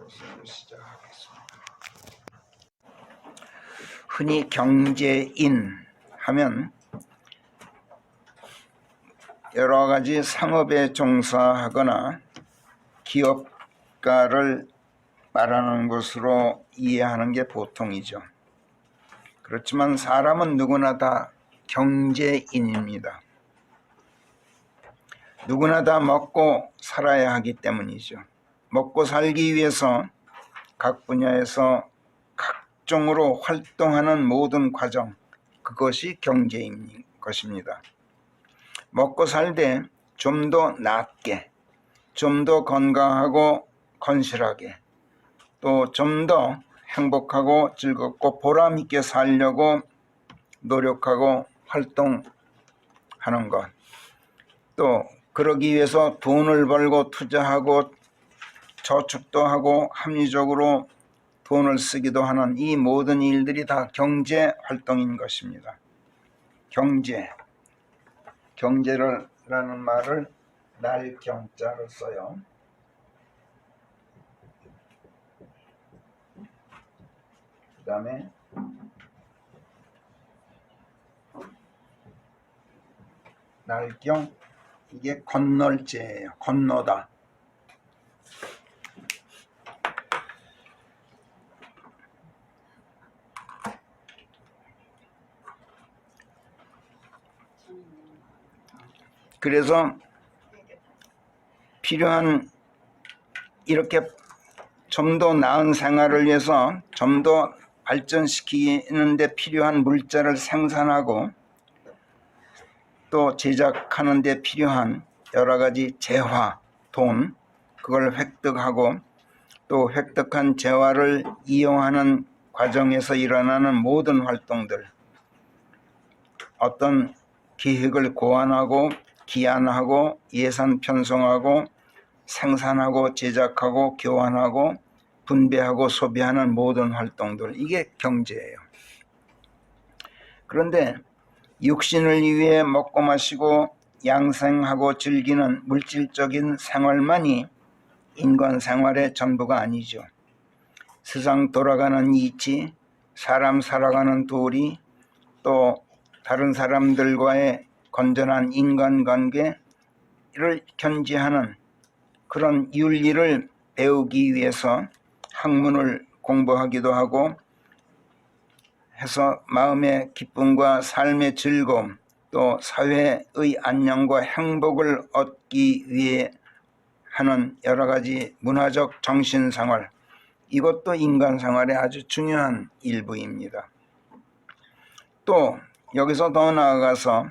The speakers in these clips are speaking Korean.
시작하겠습니다. 흔히 경제인 하면 여러 가지 상업에 종사하거나 기업가를 말하는 것으로 이해하는 게 보통이죠. 그렇지만 사람은 누구나 다 경제인입니다. 누구나 다 먹고 살아야 하기 때문이죠. 먹고 살기 위해서 각 분야에서 각종으로 활동하는 모든 과정, 그것이 경제인 것입니다. 먹고 살되 좀 더 낫게, 좀 더 건강하고 건실하게, 또 좀 더 행복하고 즐겁고 보람 있게 살려고 노력하고 활동하는 것, 또 그러기 위해서 돈을 벌고 투자하고 저축도 하고 합리적으로 돈을 쓰기도 하는 이 모든 일들이 다 경제 활동인 것입니다. 경제라는 말을 날경자를 써요. 그 다음에 날경, 이게 건널제예요. 건너다. 그래서 필요한, 이렇게 좀 더 나은 생활을 위해서 좀 더 발전시키는 데 필요한 물자를 생산하고 또 제작하는 데 필요한 여러 가지 재화, 돈, 그걸 획득하고 또 획득한 재화를 이용하는 과정에서 일어나는 모든 활동들, 어떤 계획을 고안하고 기한하고 예산 편성하고 생산하고 제작하고 교환하고 분배하고 소비하는 모든 활동들, 이게 경제예요. 그런데 육신을 위해 먹고 마시고 양생하고 즐기는 물질적인 생활만이 인간 생활의 전부가 아니죠. 세상 돌아가는 이치, 사람 살아가는 도리, 또 다른 사람들과의 건전한 인간관계를 견지하는 그런 윤리를 배우기 위해서 학문을 공부하기도 하고 해서 마음의 기쁨과 삶의 즐거움, 또 사회의 안녕과 행복을 얻기 위해 하는 여러 가지 문화적 정신생활, 이것도 인간생활의 아주 중요한 일부입니다. 또 여기서 더 나아가서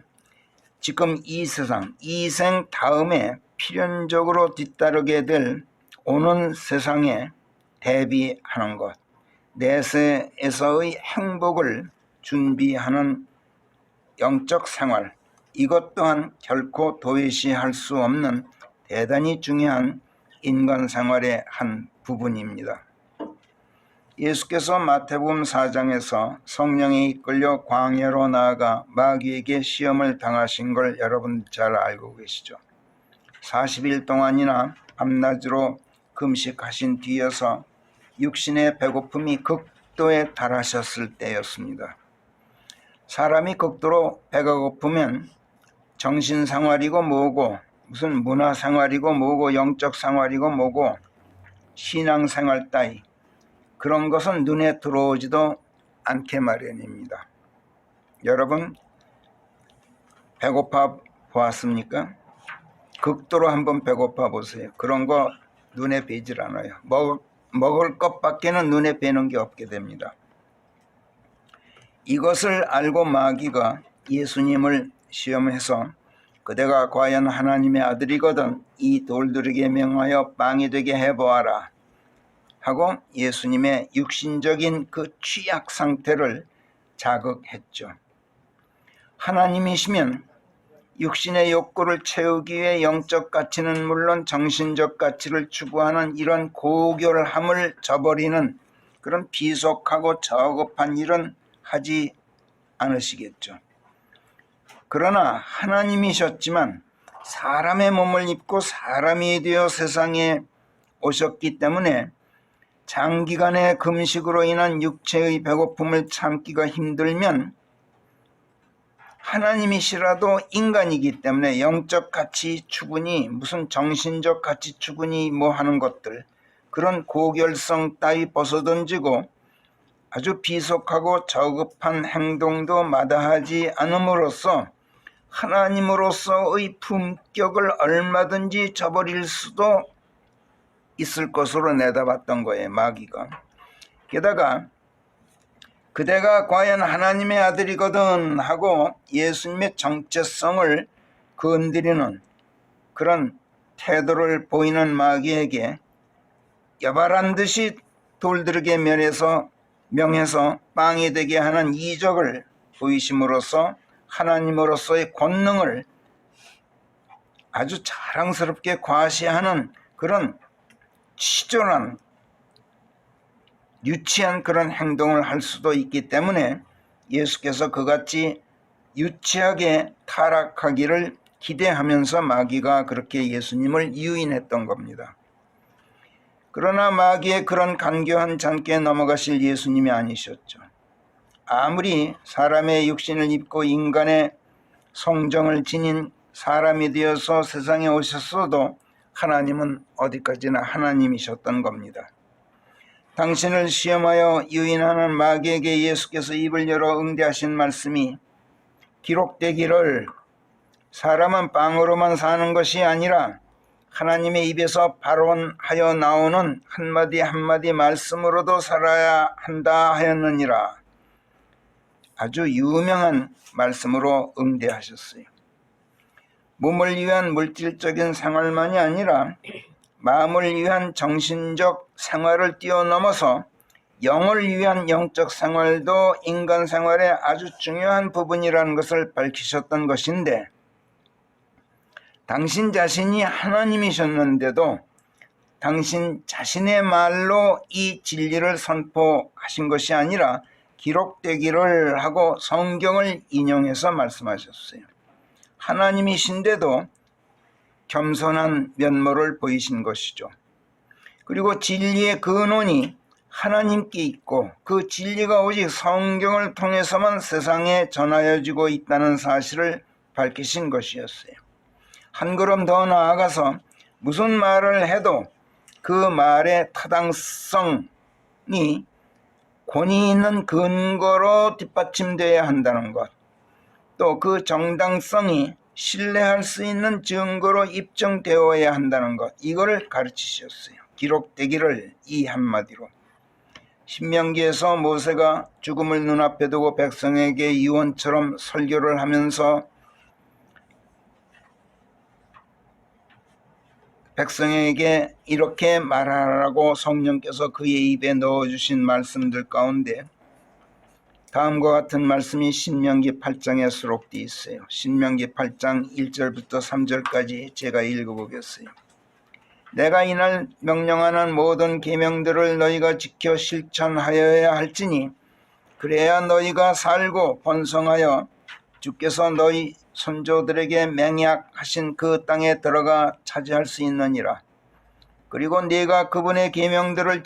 지금 이 세상, 이 생 다음에 필연적으로 뒤따르게 될 오는 세상에 대비하는 것, 내세에서의 행복을 준비하는 영적 생활, 이것 또한 결코 도외시할 수 없는 대단히 중요한 인간 생활의 한 부분입니다. 예수께서 마태복음 4장에서 성령에 이끌려 광야로 나아가 마귀에게 시험을 당하신 걸 여러분 잘 알고 계시죠. 40일 동안이나 밤낮으로 금식하신 뒤여서 육신의 배고픔이 극도에 달하셨을 때였습니다. 사람이 극도로 배가 고프면 정신생활이고 뭐고 무슨 문화생활이고 뭐고 영적생활이고 뭐고 신앙생활 따위 그런 것은 눈에 들어오지도 않게 마련입니다. 여러분 배고파 보았습니까? 극도로 한번 배고파 보세요. 그런 거 눈에 뵈질 않아요. 먹을 것밖에는 눈에 뵈는 게 없게 됩니다. 이것을 알고 마귀가 예수님을 시험해서 그대가 과연 하나님의 아들이거든 이 돌들에게 명하여 빵이 되게 해보아라 하고 예수님의 육신적인 그 취약 상태를 자극했죠. 하나님이시면 육신의 욕구를 채우기 위해 영적 가치는 물론 정신적 가치를 추구하는 이런 고결함을 저버리는 그런 비속하고 저급한 일은 하지 않으시겠죠. 그러나 하나님이셨지만 사람의 몸을 입고 사람이 되어 세상에 오셨기 때문에 장기간의 금식으로 인한 육체의 배고픔을 참기가 힘들면 하나님이시라도 인간이기 때문에 영적 가치 추구니 무슨 정신적 가치 추구니 뭐 하는 것들, 그런 고결성 따위 벗어던지고 아주 비속하고 저급한 행동도 마다하지 않음으로써 하나님으로서의 품격을 얼마든지 저버릴 수도 있을 것으로 내다봤던 거예요, 마귀가. 게다가 그대가 과연 하나님의 아들이거든 하고 예수님의 정체성을 건드리는 그런 태도를 보이는 마귀에게 여발한 듯이 돌들에게 명해서 빵이 되게 하는 이적을 보이심으로써 하나님으로서의 권능을 아주 자랑스럽게 과시하는 그런 치졸한 유치한 그런 행동을 할 수도 있기 때문에 예수께서 그같이 유치하게 타락하기를 기대하면서 마귀가 그렇게 예수님을 유인했던 겁니다. 그러나 마귀의 그런 간교한 잔꾀에 넘어가실 예수님이 아니셨죠. 아무리 사람의 육신을 입고 인간의 성정을 지닌 사람이 되어서 세상에 오셨어도 하나님은 어디까지나 하나님이셨던 겁니다. 당신을 시험하여 유인하는 마귀에게 예수께서 입을 열어 응대하신 말씀이 기록되기를 사람은 빵으로만 사는 것이 아니라 하나님의 입에서 발언하여 나오는 한마디 한마디 말씀으로도 살아야 한다 하였느니라. 아주 유명한 말씀으로 응대하셨어요. 몸을 위한 물질적인 생활만이 아니라 마음을 위한 정신적 생활을 뛰어넘어서 영을 위한 영적 생활도 인간 생활의 아주 중요한 부분이라는 것을 밝히셨던 것인데, 당신 자신이 하나님이셨는데도 당신 자신의 말로 이 진리를 선포하신 것이 아니라 기록되기를 하고 성경을 인용해서 말씀하셨어요. 하나님이신데도 겸손한 면모를 보이신 것이죠. 그리고 진리의 근원이 하나님께 있고 그 진리가 오직 성경을 통해서만 세상에 전하여지고 있다는 사실을 밝히신 것이었어요. 한 걸음 더 나아가서 무슨 말을 해도 그 말의 타당성이 권위 있는 근거로 뒷받침되어야 한다는 것, 또 그 정당성이 신뢰할 수 있는 증거로 입증되어야 한다는 것, 이거를 가르치셨어요. 기록되기를 이 한마디로. 신명기에서 모세가 죽음을 눈앞에 두고 백성에게 유언처럼 설교를 하면서 백성에게 이렇게 말하라고 성령께서 그의 입에 넣어주신 말씀들 가운데 다음과 같은 말씀이 신명기 8장에 수록되어 있어요. 신명기 8장 1절부터 3절까지 제가 읽어보겠어요. 내가 이날 명령하는 모든 계명들을 너희가 지켜 실천하여야 할지니 그래야 너희가 살고 번성하여 주께서 너희 선조들에게 맹약하신 그 땅에 들어가 차지할 수 있느니라. 그리고 네가 그분의 계명들을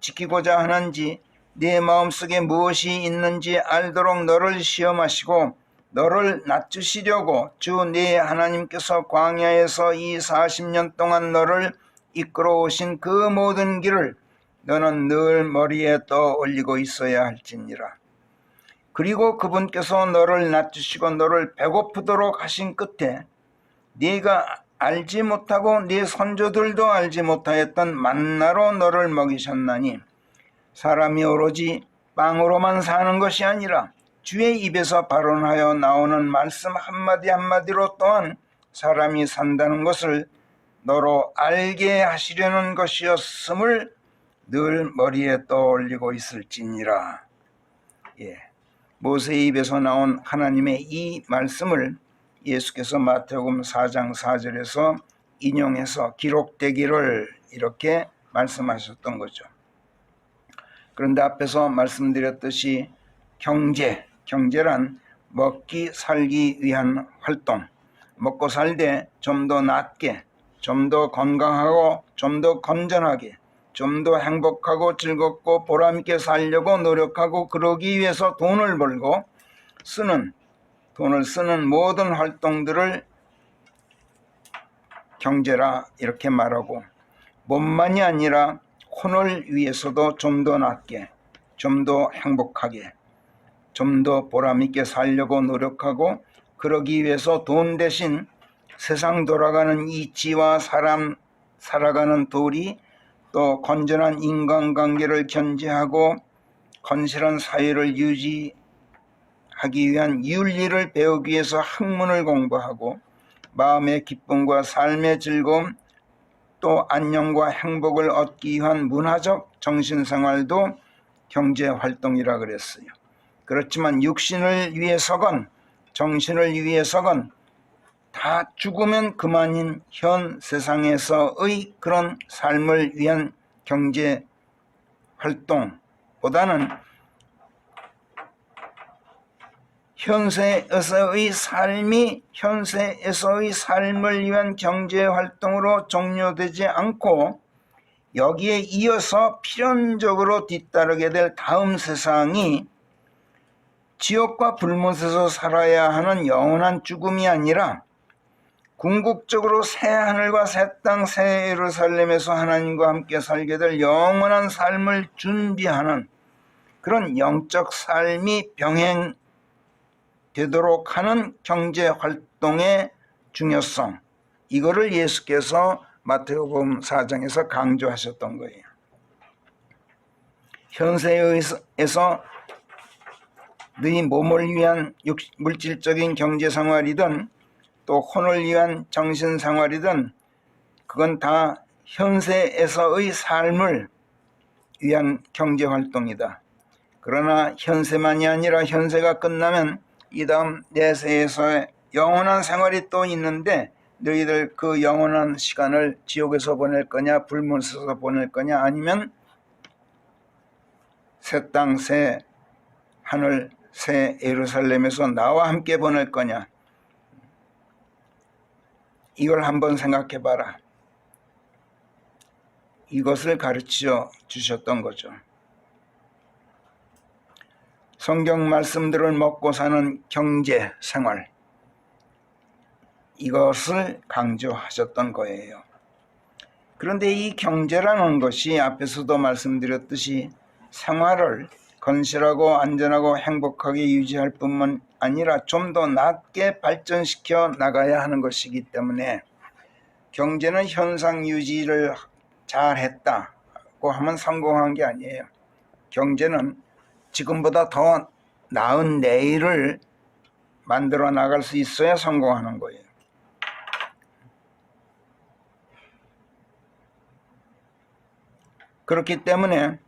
지키고자 하는지 네 마음속에 무엇이 있는지 알도록 너를 시험하시고 너를 낮추시려고 주 네 하나님께서 광야에서 이 40년 동안 너를 이끌어 오신 그 모든 길을 너는 늘 머리에 떠올리고 있어야 할지니라. 그리고 그분께서 너를 낮추시고 너를 배고프도록 하신 끝에 네가 알지 못하고 네 선조들도 알지 못하였던 만나로 너를 먹이셨나니 사람이 오로지 빵으로만 사는 것이 아니라 주의 입에서 발언하여 나오는 말씀 한마디 한마디로 또한 사람이 산다는 것을 너로 알게 하시려는 것이었음을 늘 머리에 떠올리고 있을지니라. 모세의 입에서 나온 하나님의 이 말씀을 예수께서 마태복음 4장 4절에서 인용해서 기록되기를 이렇게 말씀하셨던 거죠. 그런데 앞에서 말씀드렸듯이 경제란 먹기 살기 위한 활동, 먹고 살 때 좀 더 낫게, 좀 더 건강하고 좀 더 건전하게 좀 더 행복하고 즐겁고 보람있게 살려고 노력하고 그러기 위해서 돈을 벌고 돈을 쓰는 모든 활동들을 경제라 이렇게 말하고, 몸만이 아니라 혼을 위해서도 좀 더 낫게, 좀 더 행복하게, 좀 더 보람있게 살려고 노력하고 그러기 위해서 돈 대신 세상 돌아가는 이치와 사람 살아가는 도리, 또 건전한 인간관계를 견지하고 건실한 사회를 유지하기 위한 윤리를 배우기 위해서 학문을 공부하고 마음의 기쁨과 삶의 즐거움, 또 안녕과 행복을 얻기 위한 문화적 정신생활도 경제활동이라 그랬어요. 그렇지만 육신을 위해서건 정신을 위해서건 다 죽으면 그만인 현 세상에서의 그런 삶을 위한 경제활동보다는 현세에서의 삶을 위한 경제활동으로 종료되지 않고 여기에 이어서 필연적으로 뒤따르게 될 다음 세상이 지옥과 불못에서 살아야 하는 영원한 죽음이 아니라 궁극적으로 새 하늘과 새 땅 새 예루살렘에서 하나님과 함께 살게 될 영원한 삶을 준비하는 그런 영적 삶이 병행되도록 하는 경제활동의 중요성, 이거를 예수께서 마태복음 4장에서 강조하셨던 거예요. 현세에서 너희 몸을 위한 물질적인 경제생활이든 또 혼을 위한 정신생활이든 그건 다 현세에서의 삶을 위한 경제활동이다. 그러나 현세만이 아니라 현세가 끝나면 이 다음 내세에서의 영원한 생활이 또 있는데 너희들 그 영원한 시간을 지옥에서 보낼 거냐 불못에서 보낼 거냐 아니면 새 땅 새 하늘 새 예루살렘에서 나와 함께 보낼 거냐, 이걸 한번 생각해 봐라. 이것을 가르쳐 주셨던 거죠. 성경 말씀들을 먹고 사는 경제 생활, 이것을 강조하셨던 거예요. 그런데 이 경제라는 것이 앞에서도 말씀드렸듯이 생활을 건실하고 안전하고 행복하게 유지할 뿐만 아니라 좀 더 낮게 발전시켜 나가야 하는 것이기 때문에 경제는 현상 유지를 잘 했다고 하면 성공한 게 아니에요. 경제는 지금보다 더 나은 내일을 만들어 나갈 수 있어야 성공하는 거예요. 그렇기 때문에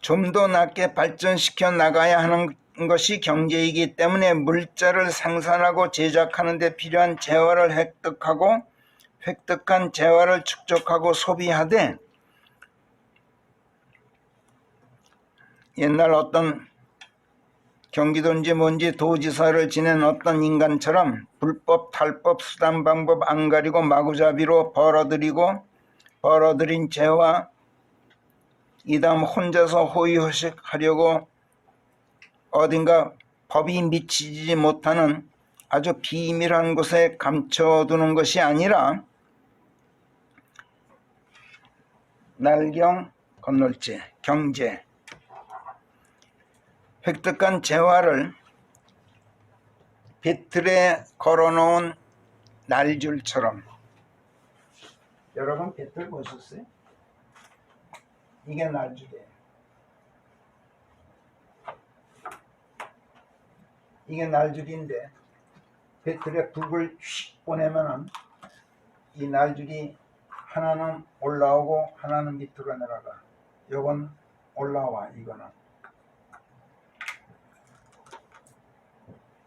좀 더 낮게 발전시켜 나가야 하는 것이 경제이기 때문에 물자를 생산하고 제작하는 데 필요한 재화를 획득하고 획득한 재화를 축적하고 소비하되, 옛날 어떤 경기도인지 뭔지 도지사를 지낸 어떤 인간처럼 불법, 탈법, 수단, 방법 안 가리고 마구잡이로 벌어들인 재화, 이 다음 혼자서 호의호식하려고 어딘가 법이 미치지 못하는 아주 비밀한 곳에 감춰두는 것이 아니라 날경 건널지 경제, 획득한 재화를 배틀에 걸어놓은 날줄처럼, 여러분 배틀 보셨어요? 이게 날줄이에요. 이게 날줄인데 배틀에 북을 휙 보내면은 이 날줄이 하나는 올라오고 하나는 밑으로 내려가. 요건 올라와. 이거는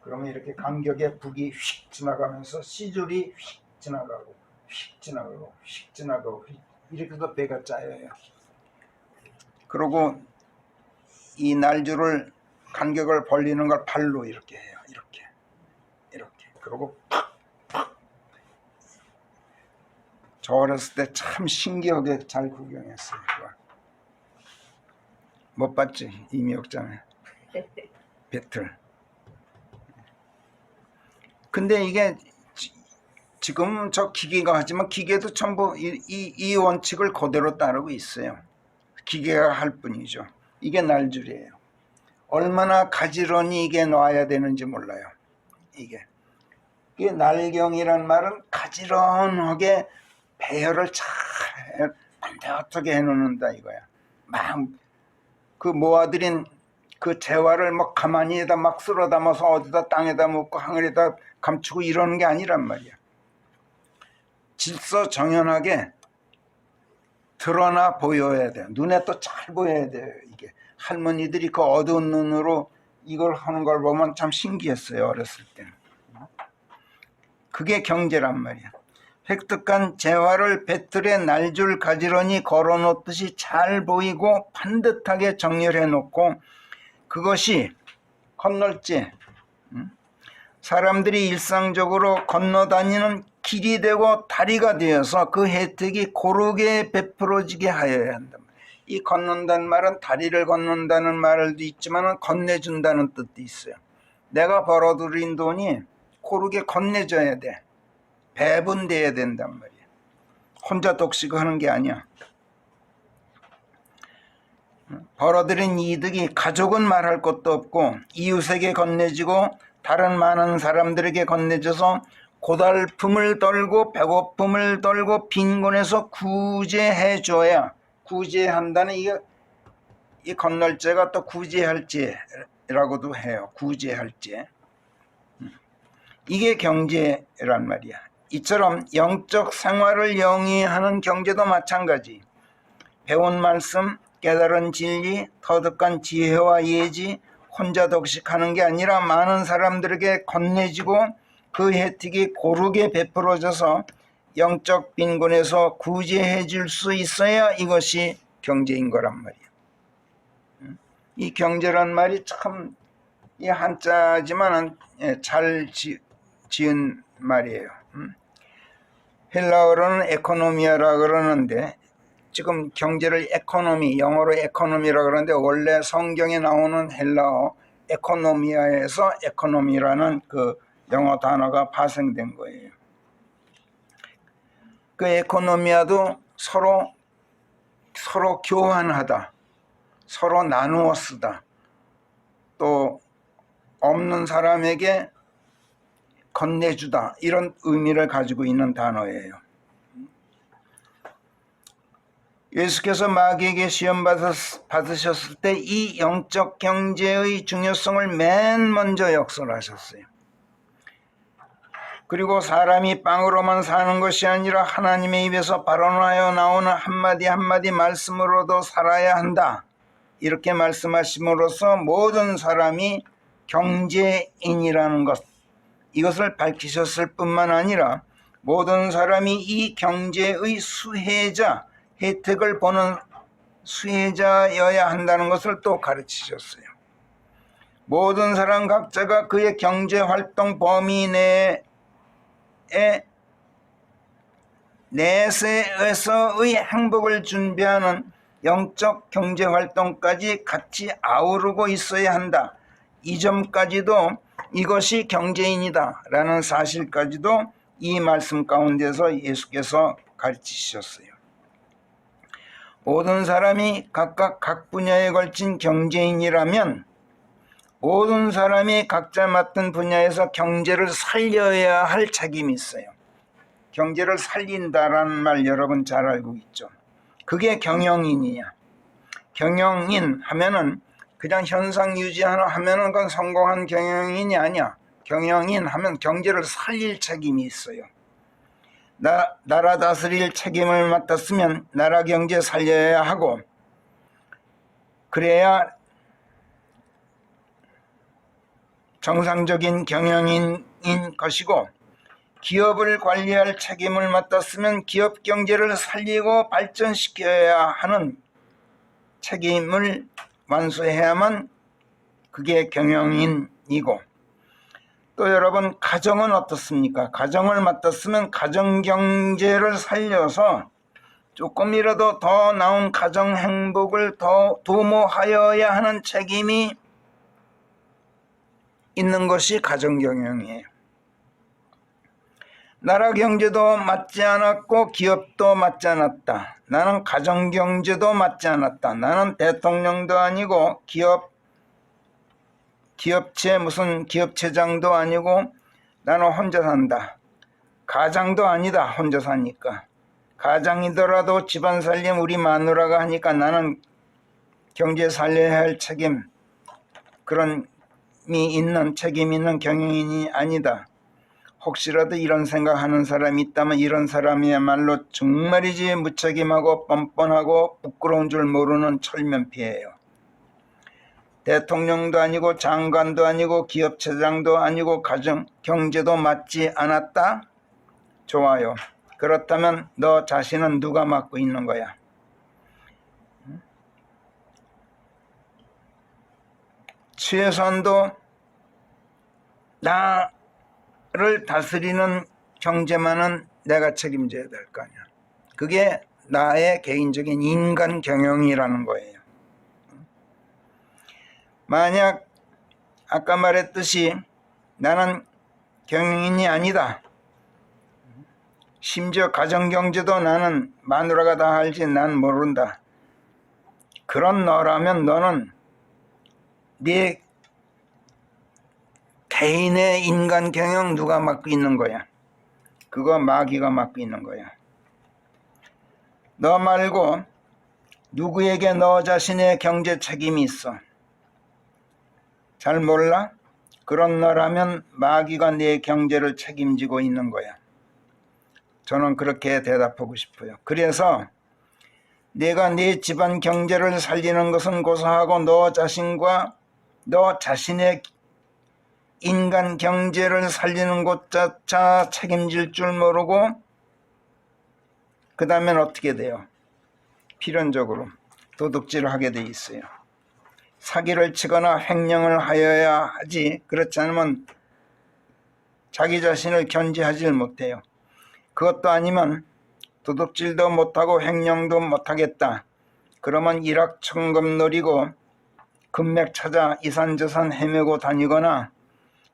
그러면 이렇게 간격에 북이 휙 지나가면서 C줄이 휙 지나가고 휙 지나가고 휙 지나가고 이렇게 해서 배가 짜여요. 그리고 이 날줄을 간격을 벌리는 걸 발로 이렇게 해요. 이렇게 그리고 팍 저 어렸을 때 참 신기하게 잘 구경했어요. 그거. 못 봤지? 이미옥장에 배틀. 근데 이게 지금 저 기계가 하지만 기계도 전부 이 원칙을 그대로 따르고 있어요. 기계가 할 뿐이죠. 이게 날줄이에요. 얼마나 가지런히 이게 놔야 되는지 몰라요. 이게 날경이란 말은 가지런하게 배열을 잘 반듯하게 해놓는다 이거야. 막 그 모아들인 그 재화를 막 가만히에다 막 쓸어 담아서 어디다 땅에다 묻고 하늘에다 감추고 이러는 게 아니란 말이야. 질서정연하게 드러나 보여야 돼요. 눈에 또 잘 보여야 돼요. 이게 할머니들이 그 어두운 눈으로 이걸 하는 걸 보면 참 신기했어요. 어렸을 때는. 그게 경제란 말이야. 획득한 재화를 배틀에 날줄 가지런히 걸어놓듯이 잘 보이고 반듯하게 정렬해 놓고 그것이 건널지 사람들이 일상적으로 건너다니는 길이 되고 다리가 되어서 그 혜택이 고르게 베풀어지게 하여야 한다. 이 건넌다는 말은 다리를 건넌다는 말도 있지만 건네준다는 뜻도 있어요. 내가 벌어들인 돈이 고르게 건네줘야 돼. 배분돼야 된단 말이야. 혼자 독식하는 게 아니야. 벌어들인 이득이 가족은 말할 것도 없고 이웃에게 건네지고 다른 많은 사람들에게 건네져서 고달픔을 떨고 배고픔을 떨고 빈곤에서 구제해줘야 구제한다는 이 건널죄가 또 구제할죄라고도 해요. 구제할죄. 이게 경제란 말이야. 이처럼 영적 생활을 영위하는 경제도 마찬가지. 배운 말씀, 깨달은 진리, 터득한 지혜와 예지, 혼자 독식하는 게 아니라 많은 사람들에게 건네지고 그 혜택이 고르게 베풀어져서 영적 빈곤에서 구제해 줄 수 있어야 이것이 경제인 거란 말이야. 이 경제란 말이 참 이 한자지만 잘 지은 말이에요. 헬라어로는 에코노미아라 그러는데 지금 경제를 에코노미, 영어로 에코노미라 그러는데 원래 성경에 나오는 헬라어 에코노미아에서 에코노미라는 그 영어 단어가 파생된 거예요. 그 에코노미아도 서로 교환하다, 서로 나누어 쓰다, 또 없는 사람에게 건네주다 이런 의미를 가지고 있는 단어예요. 예수께서 마귀에게 시험 받으셨을 때 이 영적 경제의 중요성을 맨 먼저 역설하셨어요. 그리고 사람이 빵으로만 사는 것이 아니라 하나님의 입에서 발언하여 나오는 한마디 한마디 말씀으로도 살아야 한다. 이렇게 말씀하심으로써 모든 사람이 경제인이라는 것, 이것을 밝히셨을 뿐만 아니라 모든 사람이 이 경제의 수혜자, 혜택을 보는 수혜자여야 한다는 것을 또 가르치셨어요. 모든 사람 각자가 그의 경제활동 범위 내세에서의 행복을 준비하는 영적 경제활동까지 같이 아우르고 있어야 한다. 이 점까지도 이것이 경제인이다 라는 사실까지도 이 말씀 가운데서 예수께서 가르치셨어요. 모든 사람이 각각 각 분야에 걸친 경제인이라면 모든 사람이 각자 맡은 분야에서 경제를 살려야 할 책임이 있어요. 경제를 살린다라는 말 여러분 잘 알고 있죠. 그게 경영인이냐. 경영인 하면은 그냥 현상 유지하면은 그건 성공한 경영인이 아니야. 경영인 하면 경제를 살릴 책임이 있어요. 나라 다스릴 책임을 맡았으면 나라 경제 살려야 하고 그래야 정상적인 경영인인 것이고 기업을 관리할 책임을 맡았으면 기업 경제를 살리고 발전시켜야 하는 책임을 완수해야만 그게 경영인이고 또 여러분, 가정은 어떻습니까? 가정을 맡았으면 가정경제를 살려서 조금이라도 더 나은 가정 행복을 더 도모하여야 하는 책임이 있는 것이 가정경영이에요. 나라 경제도 맞지 않았고 기업도 맞지 않았다. 나는 가정경제도 맞지 않았다. 나는 대통령도 아니고 기업체 무슨 기업체장도 아니고 나는 혼자 산다. 가장도 아니다. 혼자 사니까. 가장이더라도 집안 살림 우리 마누라가 하니까 나는 경제 살려야 할 책임, 그런 책임 있는 경영인이 아니다. 혹시라도 이런 생각하는 사람이 있다면 이런 사람이야말로 정말이지 무책임하고 뻔뻔하고 부끄러운 줄 모르는 철면피예요. 대통령도 아니고 장관도 아니고 기업체장도 아니고 경제도 맞지 않았다? 좋아요. 그렇다면 너 자신은 누가 맡고 있는 거야? 최소한도 나를 다스리는 경제만은 내가 책임져야 될 거 아니야. 그게 나의 개인적인 인간 경영이라는 거예요. 만약 아까 말했듯이 나는 경영인이 아니다. 심지어 가정경제도 나는 마누라가 다 알지 난 모른다. 그런 너라면 너는 네 개인의 인간 경영 누가 맡고 있는 거야? 그거 마귀가 맡고 있는 거야. 너 말고 누구에게 너 자신의 경제 책임이 있어? 잘 몰라? 그런 너라면 마귀가 네 경제를 책임지고 있는 거야. 저는 그렇게 대답하고 싶어요. 그래서 내가 네 집안 경제를 살리는 것은 고사하고 너 자신과 너 자신의 인간 경제를 살리는 것조차 책임질 줄 모르고 그 다음엔 어떻게 돼요? 필연적으로 도둑질을 하게 돼 있어요. 사기를 치거나 횡령을 하여야 하지, 그렇지 않으면 자기 자신을 견제하지 못해요. 그것도 아니면 도둑질도 못하고 횡령도 못하겠다. 그러면 일확천금 노리고 금맥 찾아 이산저산 헤매고 다니거나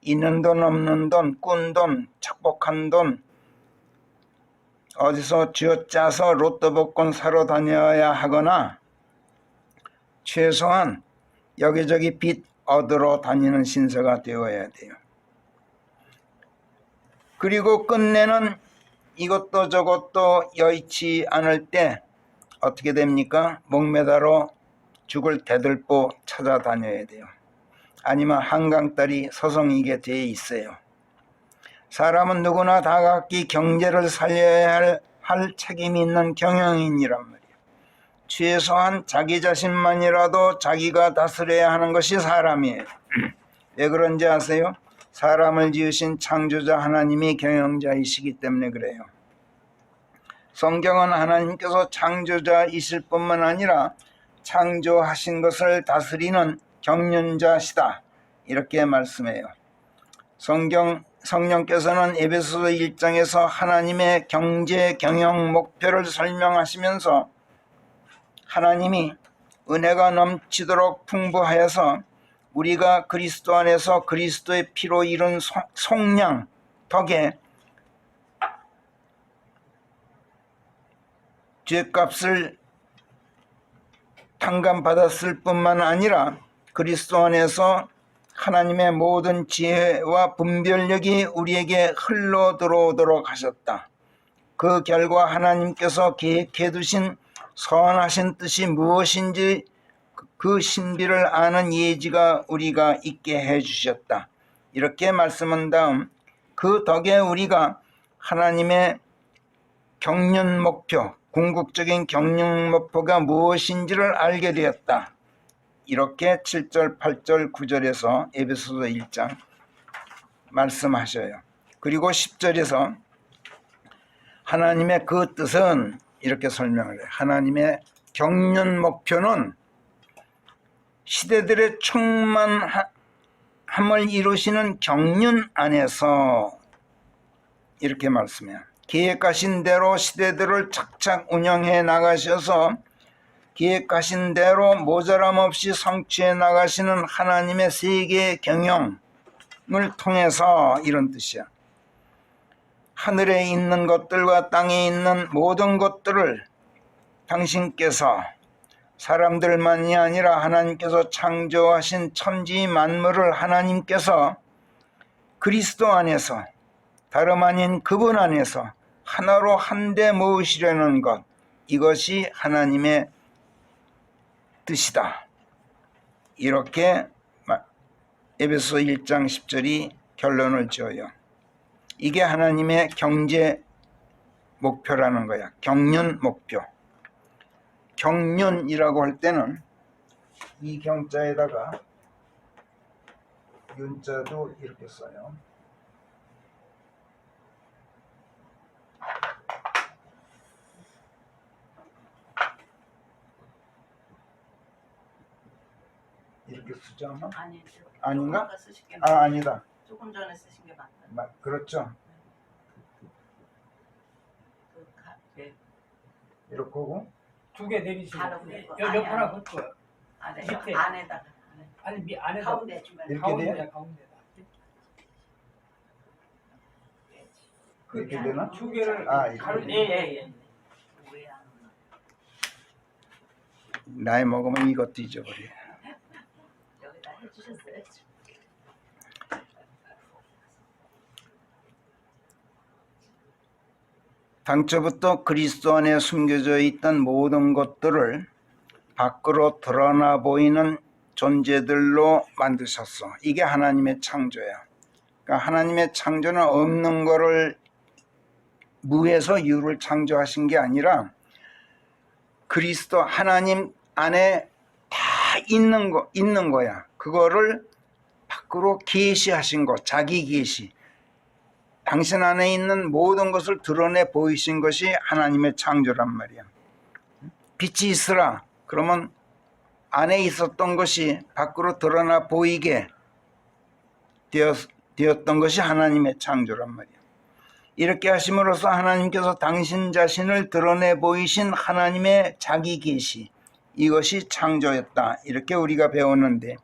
있는 돈 없는 돈, 꾼 돈, 착복한 돈 어디서 쥐어짜서 로또 복권 사러 다녀야 하거나 최소한 여기저기 빚 얻으러 다니는 신세가 되어야 돼요. 그리고 끝내는 이것도 저것도 여의치 않을 때 어떻게 됩니까? 목매다로 죽을 대들보 찾아다녀야 돼요. 아니면 한강다리 서성이게 돼 있어요. 사람은 누구나 다 각기 경제를 살려야 할 책임이 있는 경영인이란 말이에요. 최소한 자기 자신만이라도 자기가 다스려야 하는 것이 사람이에요. 왜 그런지 아세요? 사람을 지으신 창조자 하나님이 경영자이시기 때문에 그래요. 성경은 하나님께서 창조자이실 뿐만 아니라 창조하신 것을 다스리는 경륜자시다 이렇게 말씀해요. 성령께서는 에베소서 1장에서 하나님의 경제 경영 목표를 설명하시면서 하나님이 은혜가 넘치도록 풍부하여서 우리가 그리스도 안에서 그리스도의 피로 이룬 속량 덕에 죄값을 탕감받았을 뿐만 아니라 그리스도 안에서 하나님의 모든 지혜와 분별력이 우리에게 흘러 들어오도록 하셨다. 그 결과 하나님께서 계획해 두신 선하신 뜻이 무엇인지 그 신비를 아는 예지가 우리가 있게 해주셨다. 이렇게 말씀한 다음 그 덕에 우리가 하나님의 경륜 목표, 궁극적인 경륜 목표가 무엇인지를 알게 되었다. 이렇게 7절, 8절, 9절에서 에베소서 1장 말씀하셔요. 그리고 10절에서 하나님의 그 뜻은 이렇게 설명을 해요. 하나님의 경륜 목표는 시대들에 충만한 함을 이루시는 경륜 안에서 이렇게 말씀해요. 계획하신 대로 시대들을 착착 운영해 나가셔서 계획하신 대로 모자람 없이 성취해 나가시는 하나님의 세계 경영을 통해서 이런 뜻이야. 하늘에 있는 것들과 땅에 있는 모든 것들을 당신께서 사람들만이 아니라 하나님께서 창조하신 천지 만물을 하나님께서 그리스도 안에서 다름 아닌 그분 안에서 하나로 한데 모으시려는 것, 이것이 하나님의 뜻이다. 이렇게 에베소 1장 10절이 결론을 지어요. 이게 하나님의 경제 목표라는 거야. 경륜 목표. 경륜이라고 할 때는 이 경자에다가 윤자도 이렇게 써요. 이렇게 쓰지 않아? 아닌가? 아니다. 조금 전에 쓰신 게 맞다. 그렇죠. 네. 이렇게 하고 두 개 내리시고 옆 하나 걷고 안에다가 아니 안에다 가운데 중간에 이렇게 가운데야 가운데다 이렇게 되나? 두 개를 이렇게. 예예예. 나이 먹으면 이것도 잊어버려. 여기다 해주셨어요. 당초부터 그리스도 안에 숨겨져 있던 모든 것들을 밖으로 드러나 보이는 존재들로 만드셨어. 이게 하나님의 창조야. 그러니까 하나님의 창조는 없는 거를 무에서 유를 창조하신 게 아니라 그리스도 하나님 안에 다 있는 거야. 그거를 밖으로 계시하신 거, 자기 계시. 당신 안에 있는 모든 것을 드러내 보이신 것이 하나님의 창조란 말이야. 빛이 있으라. 그러면 안에 있었던 것이 밖으로 드러나 보이게 되었던 것이 하나님의 창조란 말이야. 이렇게 하심으로써 하나님께서 당신 자신을 드러내 보이신 하나님의 자기 계시, 이것이 창조였다. 이렇게 우리가 배웠는데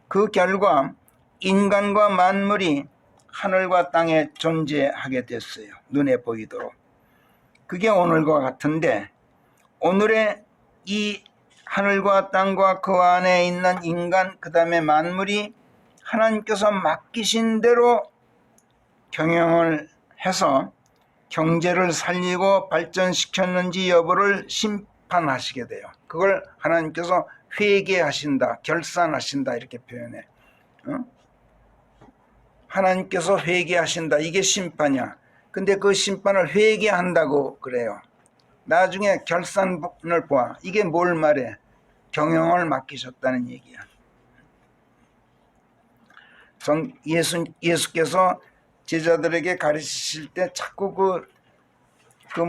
그 결과 인간과 만물이 하늘과 땅에 존재하게 됐어요. 눈에 보이도록. 그게 오늘과 같은데 오늘의 이 하늘과 땅과 그 안에 있는 인간 그 다음에 만물이 하나님께서 맡기신 대로 경영을 해서 경제를 살리고 발전시켰는지 여부를 심판하시게 돼요. 그걸 하나님께서 회개하신다, 결산하신다 이렇게 표현해. 하나님께서 회개하신다. 이게 심판이야. 근데 그 심판을 회개한다고 그래요. 나중에 결산을 봐. 이게 뭘 말해? 경영을 맡기셨다는 얘기야. 예수께서 제자들에게 가르치실 때 자꾸 그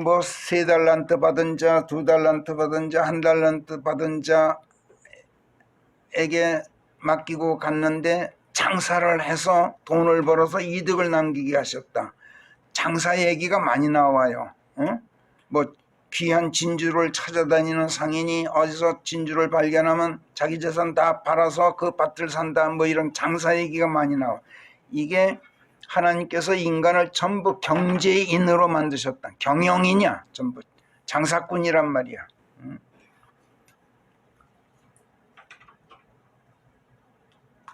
뭐 3달란트 받은 자, 2달란트 받은 자, 1달란트 받은 자에게 맡기고 갔는데 장사를 해서 돈을 벌어서 이득을 남기게 하셨다. 장사 얘기가 많이 나와요. 뭐 귀한 진주를 찾아다니는 상인이 어디서 진주를 발견하면 자기 재산 다 팔아서 그 밭을 산다. 뭐 이런 장사 얘기가 많이 나와. 이게 하나님께서 인간을 전부 경제인으로 만드셨다. 경영이냐? 전부 장사꾼이란 말이야.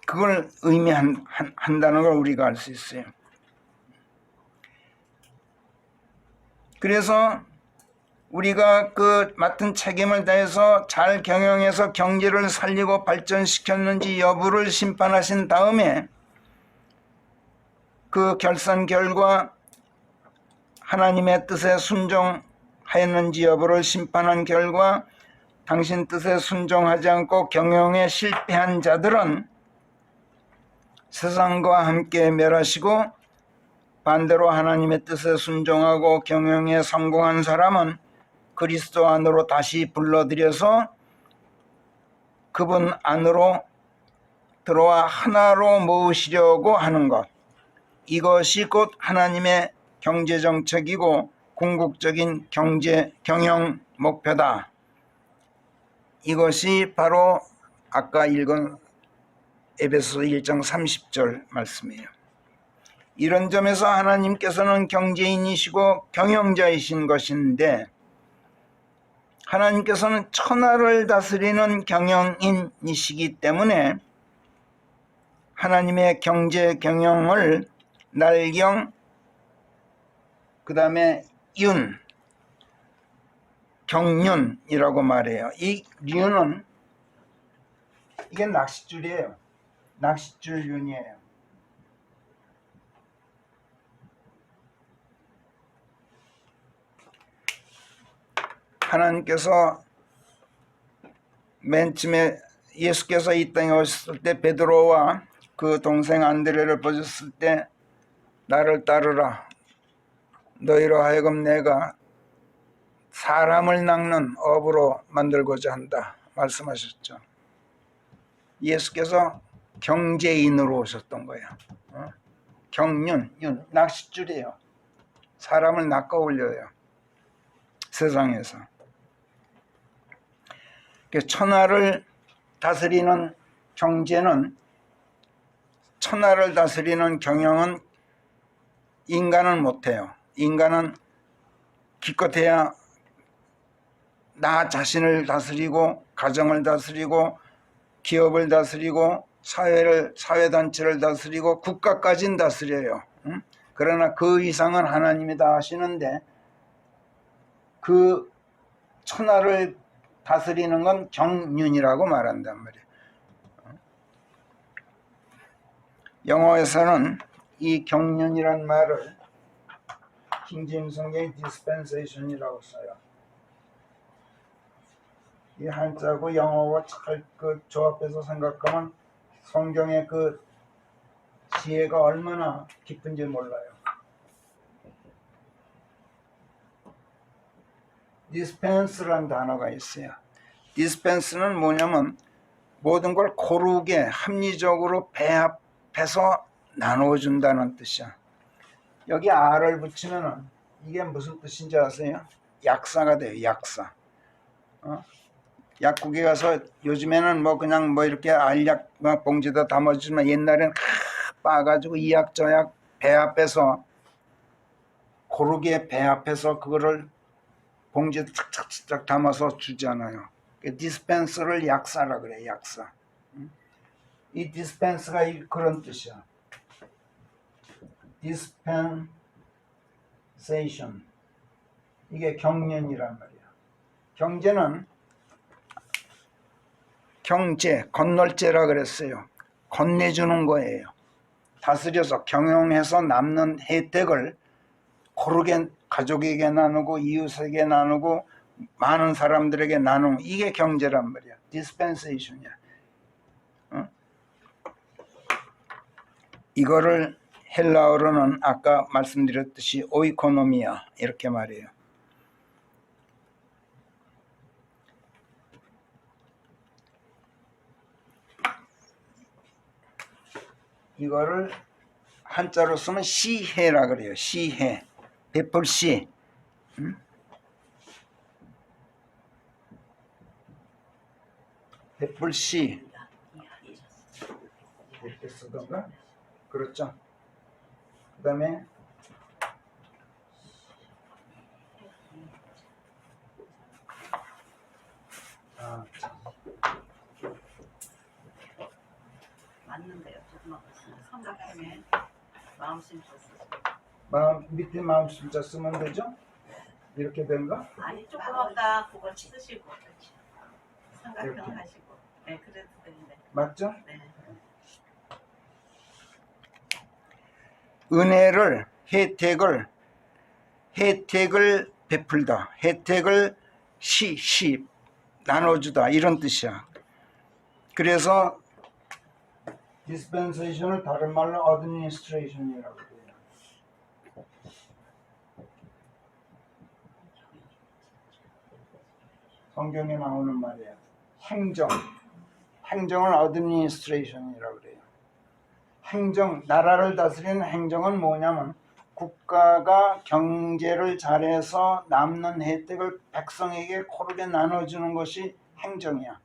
그걸 의미한다는 걸 우리가 알 수 있어요. 그래서 우리가 그 맡은 책임을 다해서 잘 경영해서 경제를 살리고 발전시켰는지 여부를 심판하신 다음에 그 결산 결과 하나님의 뜻에 순종하였는지 여부를 심판한 결과 당신 뜻에 순종하지 않고 경영에 실패한 자들은 세상과 함께 멸하시고 반대로 하나님의 뜻에 순종하고 경영에 성공한 사람은 그리스도 안으로 다시 불러들여서 그분 안으로 들어와 하나로 모으시려고 하는 것, 이것이 곧 하나님의 경제정책이고 궁극적인 경제 경영 목표다. 이것이 바로 아까 읽은 에베소서 1장 30절 말씀이에요. 이런 점에서 하나님께서는 경제인이시고 경영자이신 것인데, 하나님께서는 천하를 다스리는 경영인이시기 때문에 하나님의 경제 경영을 날경, 그 다음에 윤, 경륜이라고 말해요. 이 륜은 이게 낚싯줄이에요. 낚싯줄 윤이에요. 하나님께서 맨 처음에 예수께서 이 땅에 오셨을 때 베드로와 그 동생 안드레를 보셨을 때 나를 따르라, 너희로 하여금 내가 사람을 낚는 어부로 만들고자 한다 말씀하셨죠. 예수께서 경제인으로 오셨던 거예요. 경륜, 윤, 낚싯줄이에요. 사람을 낚아 올려요, 세상에서. 천하를 다스리는 경제는, 천하를 다스리는 경영은 인간은 못해요. 인간은 기껏해야 나 자신을 다스리고 가정을 다스리고 기업을 다스리고 사회단체를 다스리고 국가까지는 다스려요. 그러나 그 이상은 하나님이 다 하시는데, 그 천하를 다스리는 건 경륜이라고 말한단 말이에요. 영어에서는 이 경륜이란 말을 킹제임스 성경에 dispensation이라고 써요. 이 한자고 영어와 잘 그 조합해서 생각하면 성경의 그 지혜가 얼마나 깊은지 몰라요. dispense라는 단어가 있어요. dispense는 뭐냐면 모든 걸 고르게 합리적으로 배합해서 나눠준다는 뜻이야. 여기 R을 붙이면은 이게 무슨 뜻인지 아세요? 약사가 돼요. 약사. 약국에 가서 요즘에는 뭐 그냥 뭐 이렇게 알약 봉지에다 담아주지만 옛날에는 빠가지고 이 약 저 약 배합해서 고르게 배합해서 그거를 봉지에 착착착 담아서 주잖아요. 디스펜서를 약사라 그래. 약사. 이 디스펜스가 그런 뜻이야. dispensation. 이게 경륜이란 말이야. 경제는 경제, 건널제라 그랬어요. 건네주는 거예요. 다스려서 경영해서 남는 혜택을 고르게 가족에게 나누고 이웃에게 나누고 많은 사람들에게 나누는, 이게 경제란 말이야. dispensation이야. 이거를 헬라어로는 아까 말씀드렸듯이 오이코노미아 이렇게 말해요. 이거를 한자로 쓰면 시혜라 그래요. 시혜. 베풀시. 베풀시. 이렇게 쓰던가? 그렇죠. 그 다음에 맞는데요. 조금만 삼각형에 마음심자 쓰시고. 밑에 마음심자 쓰면 되죠? 이렇게 된가? 아니 조금 아까 그걸 쓰시고 삼각형 이렇게. 하시고. 네, 그래도 되는데. 맞죠? 네. 은혜를, 혜택을 베풀다, 혜택을 나눠주다, 이런 뜻이야. 그래서 dispensation을 다른 말로 administration이라고 해요. 성경에 나오는 말이야. 행정을 어드미니스트레이션이라고 그래요. 행정, 나라를 다스리는 행정은 뭐냐면 국가가 경제를 잘해서 남는 혜택을 백성에게 고르게 나눠주는 것이 행정이야.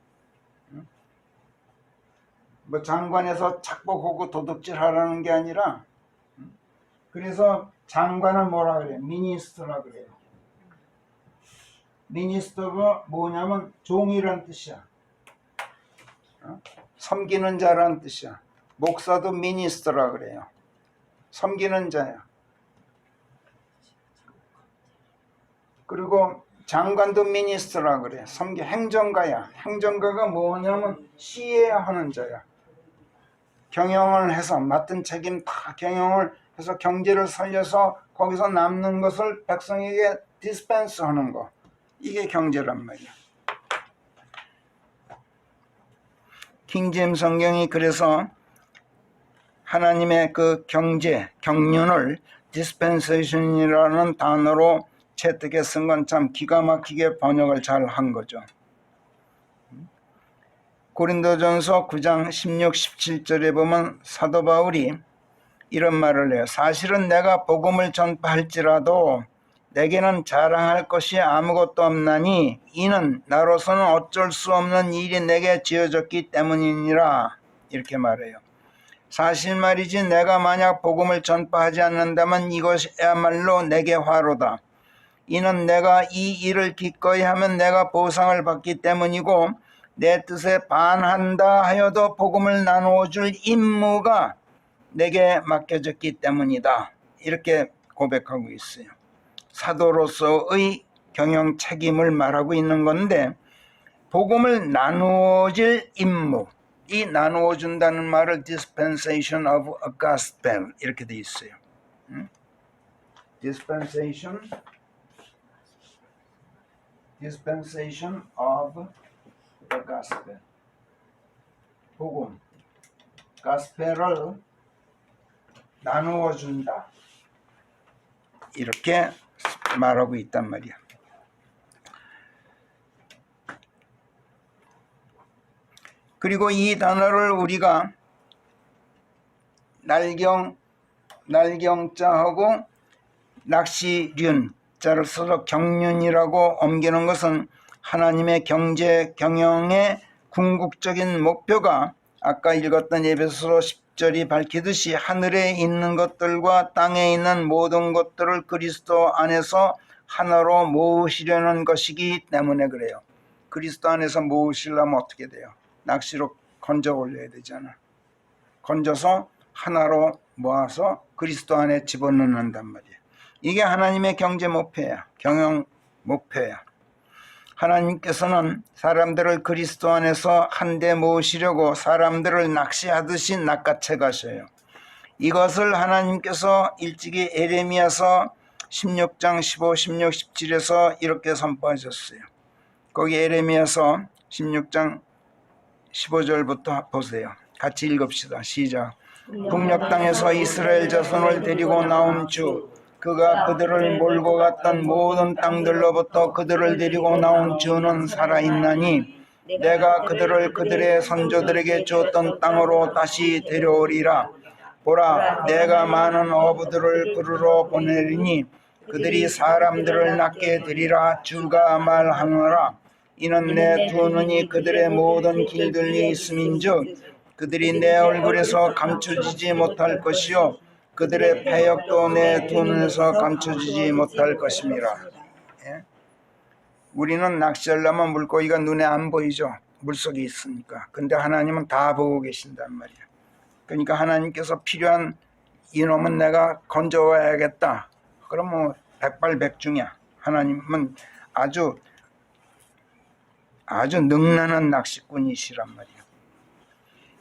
뭐 장관에서 착복하고 도둑질 하라는 게 아니라, 그래서 장관은 뭐라 그래요? 미니스터라 그래요. 미니스터가 뭐냐면 종이란 뜻이야. 섬기는 자란 뜻이야. 목사도 미니스터라 그래요. 섬기는 자야. 그리고 장관도 미니스터라 그래. 행정가야. 행정가가 뭐냐면 시해하는 자야. 경영을 해서 맡은 책임 다 경영을 해서 경제를 살려서 거기서 남는 것을 백성에게 디스펜스 하는 거. 이게 경제란 말이야. 킹제임스 성경이 그래서 하나님의 그 경제, 경륜을 dispensation이라는 단어로 채택해 쓴 건 참 기가 막히게 번역을 잘 한 거죠. 고린도전서 9장 16, 17절에 보면 사도 바울이 이런 말을 해요. 사실은 내가 복음을 전파할지라도 내게는 자랑할 것이 아무것도 없나니 이는 나로서는 어쩔 수 없는 일이 내게 지어졌기 때문이니라. 이렇게 말해요. 사실 말이지 내가 만약 복음을 전파하지 않는다면 이것이야말로 내게 화로다. 이는 내가 이 일을 기꺼이 하면 내가 보상을 받기 때문이고 내 뜻에 반한다 하여도 복음을 나누어 줄 임무가 내게 맡겨졌기 때문이다. 이렇게 고백하고 있어요. 사도로서의 경영 책임을 말하고 있는 건데 복음을 나누어 줄 임무, 이 나누어 준다는 말을 dispensation of a gospel 이렇게 돼 있어요. dispensation of the gospel. 복음, gospel을 나누어 준다. 이렇게 말하고 있단 말이야. 그리고 이 단어를 우리가 날경자하고 낚시륜 자를 써서 경륜이라고 옮기는 것은 하나님의 경제 경영의 궁극적인 목표가 아까 읽었던 에베소서 10절이 밝히듯이 하늘에 있는 것들과 땅에 있는 모든 것들을 그리스도 안에서 하나로 모으시려는 것이기 때문에 그래요. 그리스도 안에서 모으시려면 어떻게 돼요? 낚시로 건져 올려야 되잖아. 건져서 하나로 모아서 그리스도 안에 집어넣는단 말이에요. 이게 하나님의 경제 목표야. 경영 목표야. 하나님께서는 사람들을 그리스도 안에서 한데 모으시려고 사람들을 낚시하듯이 낚아채 가셔요. 이것을 하나님께서 일찍이 에레미야서 16장 15, 16, 17에서 이렇게 선포하셨어요. 거기 에레미야서 16장 15절부터 보세요. 같이 읽읍시다. 시작. 북녘 땅에서 이스라엘 자손을 데리고 나온 주, 그가 그들을 몰고 갔던 모든 땅들로부터 그들을 데리고 나온 주는 살아있나니 내가 그들을 그들의 선조들에게 주었던 땅으로 다시 데려오리라. 보라, 내가 많은 어부들을 그르러 보내리니 그들이 사람들을 낚게 되리라. 주가 말하노라. 이는 내 두 눈이 그들의 모든 길들이 있음인즉 그들이 내 얼굴에서 감춰지지 못할 것이요 그들의 패역도 내 두 눈에서 감춰지지 못할 것임이라. 예? 우리는 낚시하려면 물고기가 눈에 안 보이죠. 물속에 있으니까. 근데 하나님은 다 보고 계신단 말이야. 그러니까 하나님께서 필요한 이놈은 내가 건져와야겠다. 그럼 뭐 백발백중이야. 하나님은 아주 능란한 낚시꾼이시란 말이에요.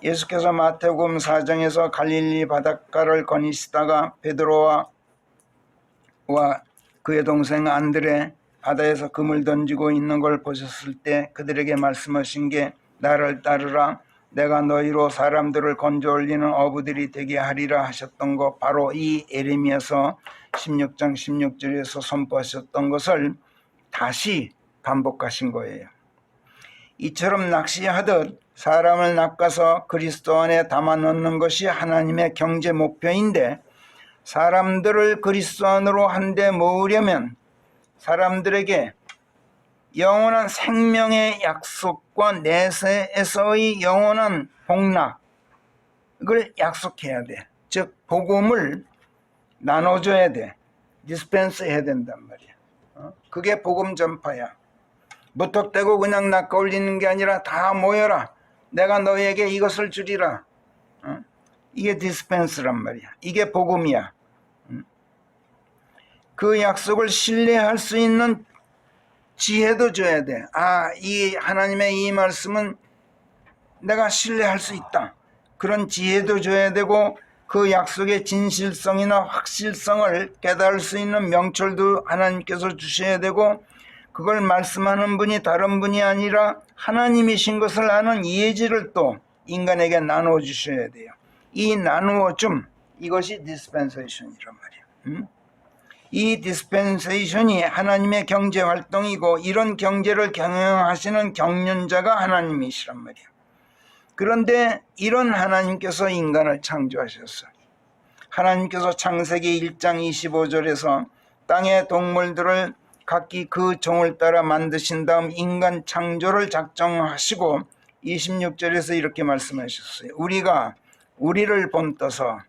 예수께서 마태복음 4장에서 갈릴리 바닷가를 거니시다가 베드로와 그의 동생 안드레 바다에서 금을 던지고 있는 걸 보셨을 때 그들에게 말씀하신 게 나를 따르라. 내가 너희로 사람들을 건져 올리는 어부들이 되게 하리라 하셨던 거 바로 이 에레미야서 16장 16절에서 선포하셨던 것을 다시 반복하신 거예요. 이처럼 낚시하듯 사람을 낚아서 그리스도 안에 담아 넣는 것이 하나님의 경제 목표인데, 사람들을 그리스도 안으로 한데 모으려면 사람들에게 영원한 생명의 약속과 내세에서의 영원한 복락을 약속해야 돼. 즉 복음을 나눠줘야 돼. 디스펜스 해야 된단 말이야. 그게 복음 전파야. 무턱대고 그냥 낚아 올리는 게 아니라 다 모여라. 내가 너희에게 이것을 주리라. 이게 디스펜스란 말이야. 이게 복음이야. 그 약속을 신뢰할 수 있는 지혜도 줘야 돼. 이 하나님의 이 말씀은 내가 신뢰할 수 있다. 그런 지혜도 줘야 되고, 그 약속의 진실성이나 확실성을 깨달을 수 있는 명철도 하나님께서 주셔야 되고, 그걸 말씀하는 분이 다른 분이 아니라 하나님이신 것을 아는 예지를 또 인간에게 나누어 주셔야 돼요. 이 나누어 줌, 이것이 디스펜세이션이란 말이에요. 이 디스펜세이션이 하나님의 경제 활동이고, 이런 경제를 경영하시는 경륜자가 하나님이시란 말이에요. 그런데 이런 하나님께서 인간을 창조하셨어요. 하나님께서 창세기 1장 25절에서 땅의 동물들을 각기 그 종을 따라 만드신 다음 인간 창조를 작정하시고 26절에서 이렇게 말씀하셨어요. 우리가 우리를 본떠서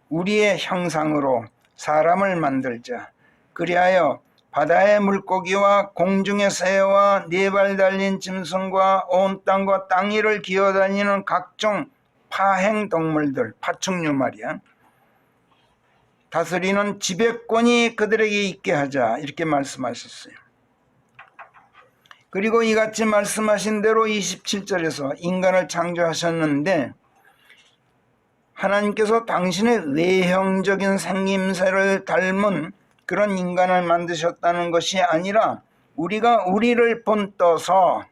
우리의 형상으로 사람을 만들자. 그리하여 바다의 물고기와 공중의 새와 네 발 달린 짐승과 온 땅과 땅 위를 기어다니는 각종 파행 동물들, 파충류 말이야. 다스리는 지배권이 그들에게 있게 하자. 이렇게 말씀하셨어요. 그리고 이같이 말씀하신 대로 27절에서 인간을 창조하셨는데, 하나님께서 당신의 외형적인 생김새를 닮은 그런 인간을 만드셨다는 것이 아니라 우리가 우리를 본떠서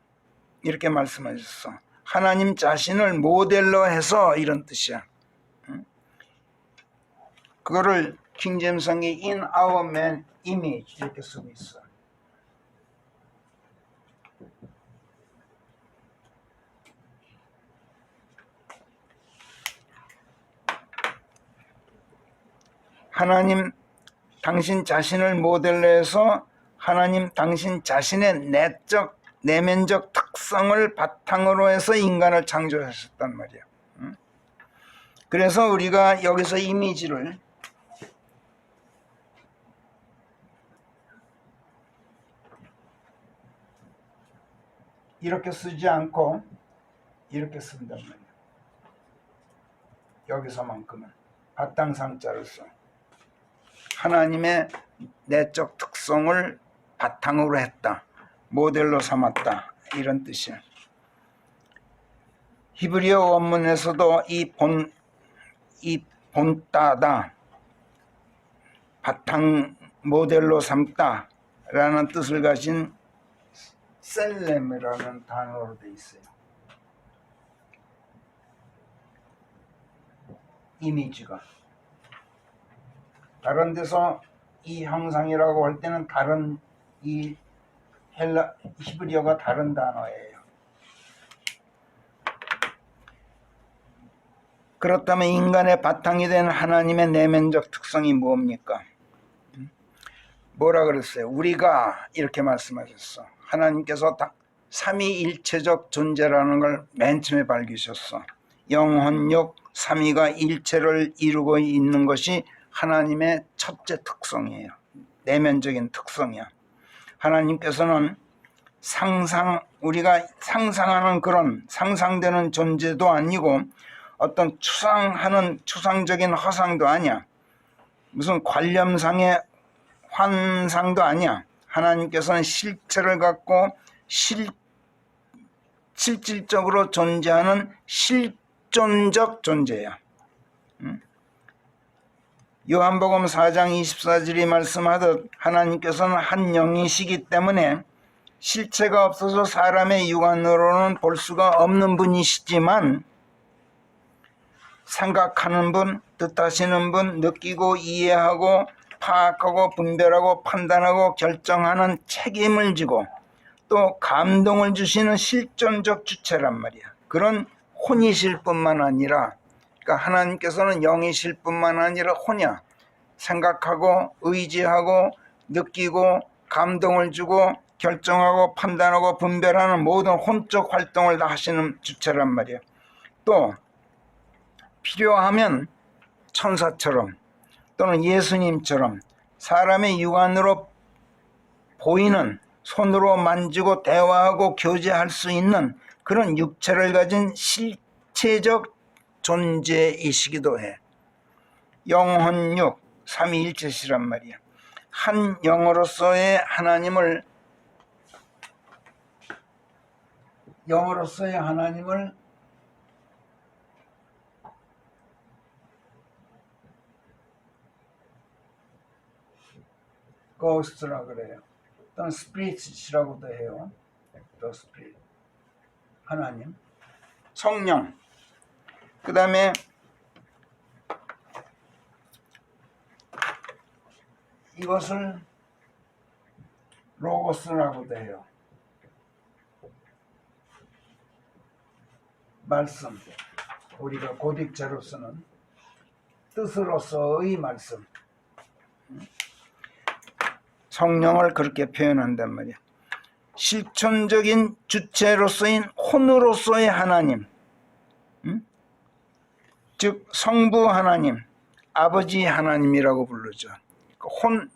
이렇게 말씀하셨어. 하나님 자신을 모델로 해서, 이런 뜻이야. 그거를 킹제임스성이 in our man image 이렇게 쓰고 있어. 하나님 당신 자신을 모델로 해서 하나님 당신 자신의 내적 내면적 특성을 바탕으로 해서 인간을 창조하셨단 말이야. 그래서 우리가 여기서 이미지를 이렇게 쓰지 않고 이렇게 쓴단 말이야. 여기서만큼은 바탕상자를 써. 하나님의 내적 특성을 바탕으로 했다. 모델로 삼았다. 이런 뜻이야. 히브리어 원문에서도 이 본따다, 바탕 모델로 삼다 라는 뜻을 가진 셀렘이라는 단어로 되어 있어요. 이미지가. 다른 데서 이 형상이라고 할 때는 다른 이 히브리어가 다른 단어예요. 그렇다면 인간의 바탕이 된 하나님의 내면적 특성이 뭡니까? 뭐라 그랬어요? 우리가 이렇게 말씀하셨어. 하나님께서 삼위일체적 존재라는 걸 맨 처음에 밝히셨어. 영혼육 삼위가 일체를 이루고 있는 것이 하나님의 첫째 특성이에요. 내면적인 특성이야. 하나님께서는 우리가 상상하는 그런 상상되는 존재도 아니고 어떤 추상적인 허상도 아니야. 무슨 관념상의 환상도 아니야. 하나님께서는 실체를 갖고 실질적으로 존재하는 실존적 존재야. 요한복음 4장 24절이 말씀하듯 하나님께서는 한 영이시기 때문에 실체가 없어서 사람의 육안으로는 볼 수가 없는 분이시지만 생각하는 분, 뜻하시는 분, 느끼고 이해하고 파악하고 분별하고 판단하고 결정하는 책임을 지고 또 감동을 주시는 실존적 주체란 말이야. 그런 혼이실 뿐만 아니라, 그러니까 하나님께서는 영이실 뿐만 아니라 혼이야. 생각하고 의지하고 느끼고 감동을 주고 결정하고 판단하고 분별하는 모든 혼적 활동을 다 하시는 주체란 말이에요. 또 필요하면 천사처럼 또는 예수님처럼 사람의 육안으로 보이는, 손으로 만지고 대화하고 교제할 수 있는 그런 육체를 가진 실체적 존재이시기도 해. 영혼육 삼위일체시란 말이야. 한 영으로서의 하나님을 고스트라 그래요. 또는 스피릿이라고도 해요. 또 스피릿, 하나님, 성령. 그 다음에 이것을 로고스라고도 해요. 말씀, 우리가 고딕체로 쓰는 뜻으로서의 말씀. 성령을 그렇게 표현한단 말이야. 실존적인 주체로서인 혼으로서의 하나님, 즉 성부 하나님, 아버지 하나님이라고 부르죠. 혼,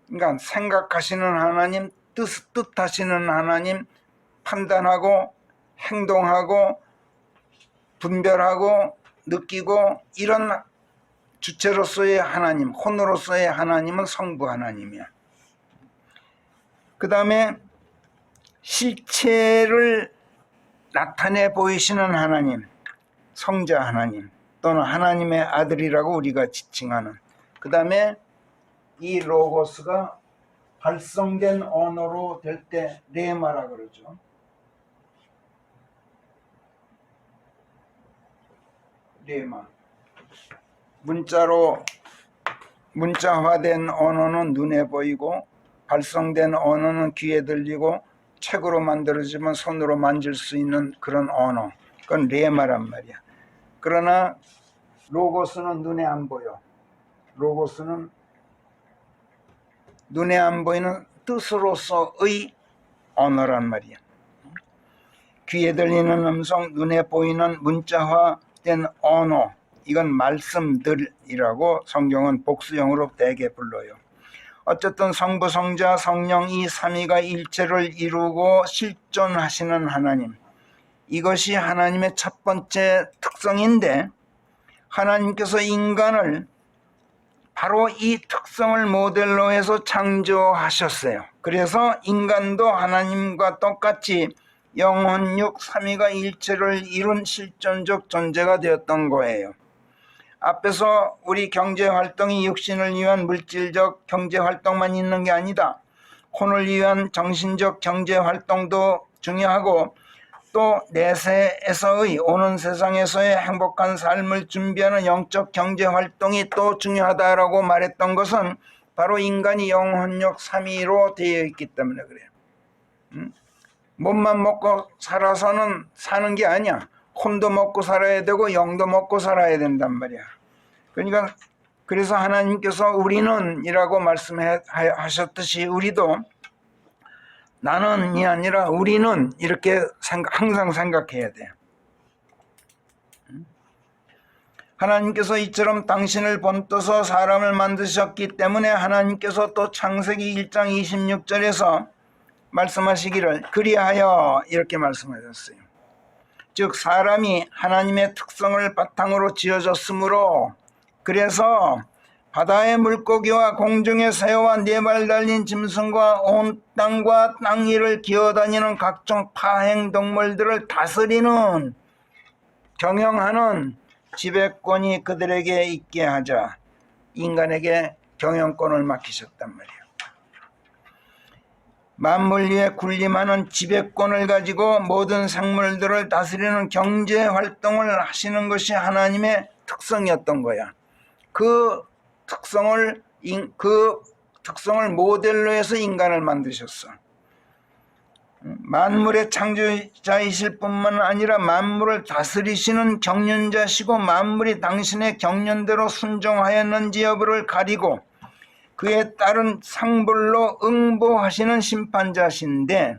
그러니까 생각하시는 하나님, 뜻하시는 하나님, 판단하고 행동하고 분별하고 느끼고 이런 주체로서의 하나님, 혼으로서의 하나님은 성부 하나님이야. 그 다음에 실체를 나타내 보이시는 하나님, 성자 하나님 또는 하나님의 아들이라고 우리가 지칭하는, 그 다음에 이 로고스가 발성된 언어로 될 때 레마라 그러죠. 레마. 문자화된 언어는 눈에 보이고 발성된 언어는 귀에 들리고 책으로 만들어지면 손으로 만질 수 있는 그런 언어, 그건 레마란 말이야. 그러나 로고스는 눈에 안 보여. 로고스는 눈에 안 보이는 뜻으로서의 언어란 말이야. 귀에 들리는 음성, 눈에 보이는 문자화된 언어, 이건 말씀들이라고 성경은 복수형으로 대개 불러요. 어쨌든 성부, 성자, 성령 이 삼위가 일체를 이루고 실존하시는 하나님, 이것이 하나님의 첫 번째 특성인데, 하나님께서 인간을 바로 이 특성을 모델로 해서 창조하셨어요. 그래서 인간도 하나님과 똑같이 영혼육 삼위가 일체를 이룬 실존적 존재가 되었던 거예요. 앞에서 우리 경제활동이 육신을 위한 물질적 경제활동만 있는 게 아니다. 혼을 위한 정신적 경제활동도 중요하고 또 내세에서의 오는 세상에서의 행복한 삶을 준비하는 영적 경제활동이 또 중요하다라고 말했던 것은 바로 인간이 영혼육 삼위로 되어 있기 때문에 그래요. 몸만 먹고 살아서는 사는 게 아니야. 혼도 먹고 살아야 되고 영도 먹고 살아야 된단 말이야. 그러니까 그래서 하나님께서 우리는 이라고 말씀하셨듯이 우리도 나는이 아니라 우리는 이렇게 항상 생각해야 돼. 하나님께서 이처럼 당신을 본떠서 사람을 만드셨기 때문에 하나님께서 또 창세기 1장 26절에서 말씀하시기를 그리하여 이렇게 말씀하셨어요. 즉 사람이 하나님의 특성을 바탕으로 지어졌으므로, 그래서 바다의 물고기와 공중의 새와 네 발 달린 짐승과 온 땅과 땅 위를 기어다니는 각종 파행 동물들을 다스리는, 경영하는 지배권이 그들에게 있게 하자. 인간에게 경영권을 맡기셨단 말이에요. 만물 위에 군림하는 지배권을 가지고 모든 생물들을 다스리는 경제 활동을 하시는 것이 하나님의 특성이었던 거야. 그 특성을 모델로 해서 인간을 만드셨어. 만물의 창조자이실 뿐만 아니라 만물을 다스리시는 경륜자시고 만물이 당신의 경륜대로 순종하였는지 여부를 가리고 그에 따른 상벌로 응보하시는 심판자신데,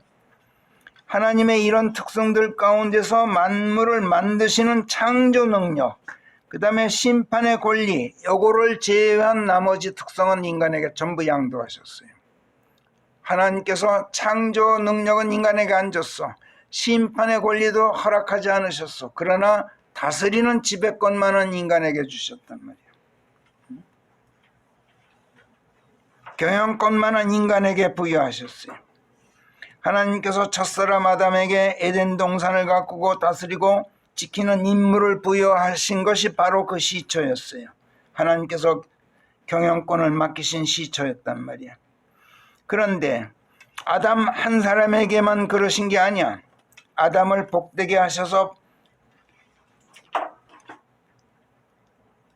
하나님의 이런 특성들 가운데서 만물을 만드시는 창조 능력, 그 다음에 심판의 권리, 요거를 제외한 나머지 특성은 인간에게 전부 양도하셨어요. 하나님께서 창조 능력은 인간에게 안 줬어. 심판의 권리도 허락하지 않으셨어. 그러나 다스리는 지배권만은 인간에게 주셨단 말이에요. 경영권만은 인간에게 부여하셨어요. 하나님께서 첫사람 아담에게 에덴 동산을 가꾸고 다스리고 지키는 임무를 부여하신 것이 바로 그 시초였어요. 하나님께서 경영권을 맡기신 시초였단 말이야. 그런데 아담 한 사람에게만 그러신 게 아니야. 아담을 복되게 하셔서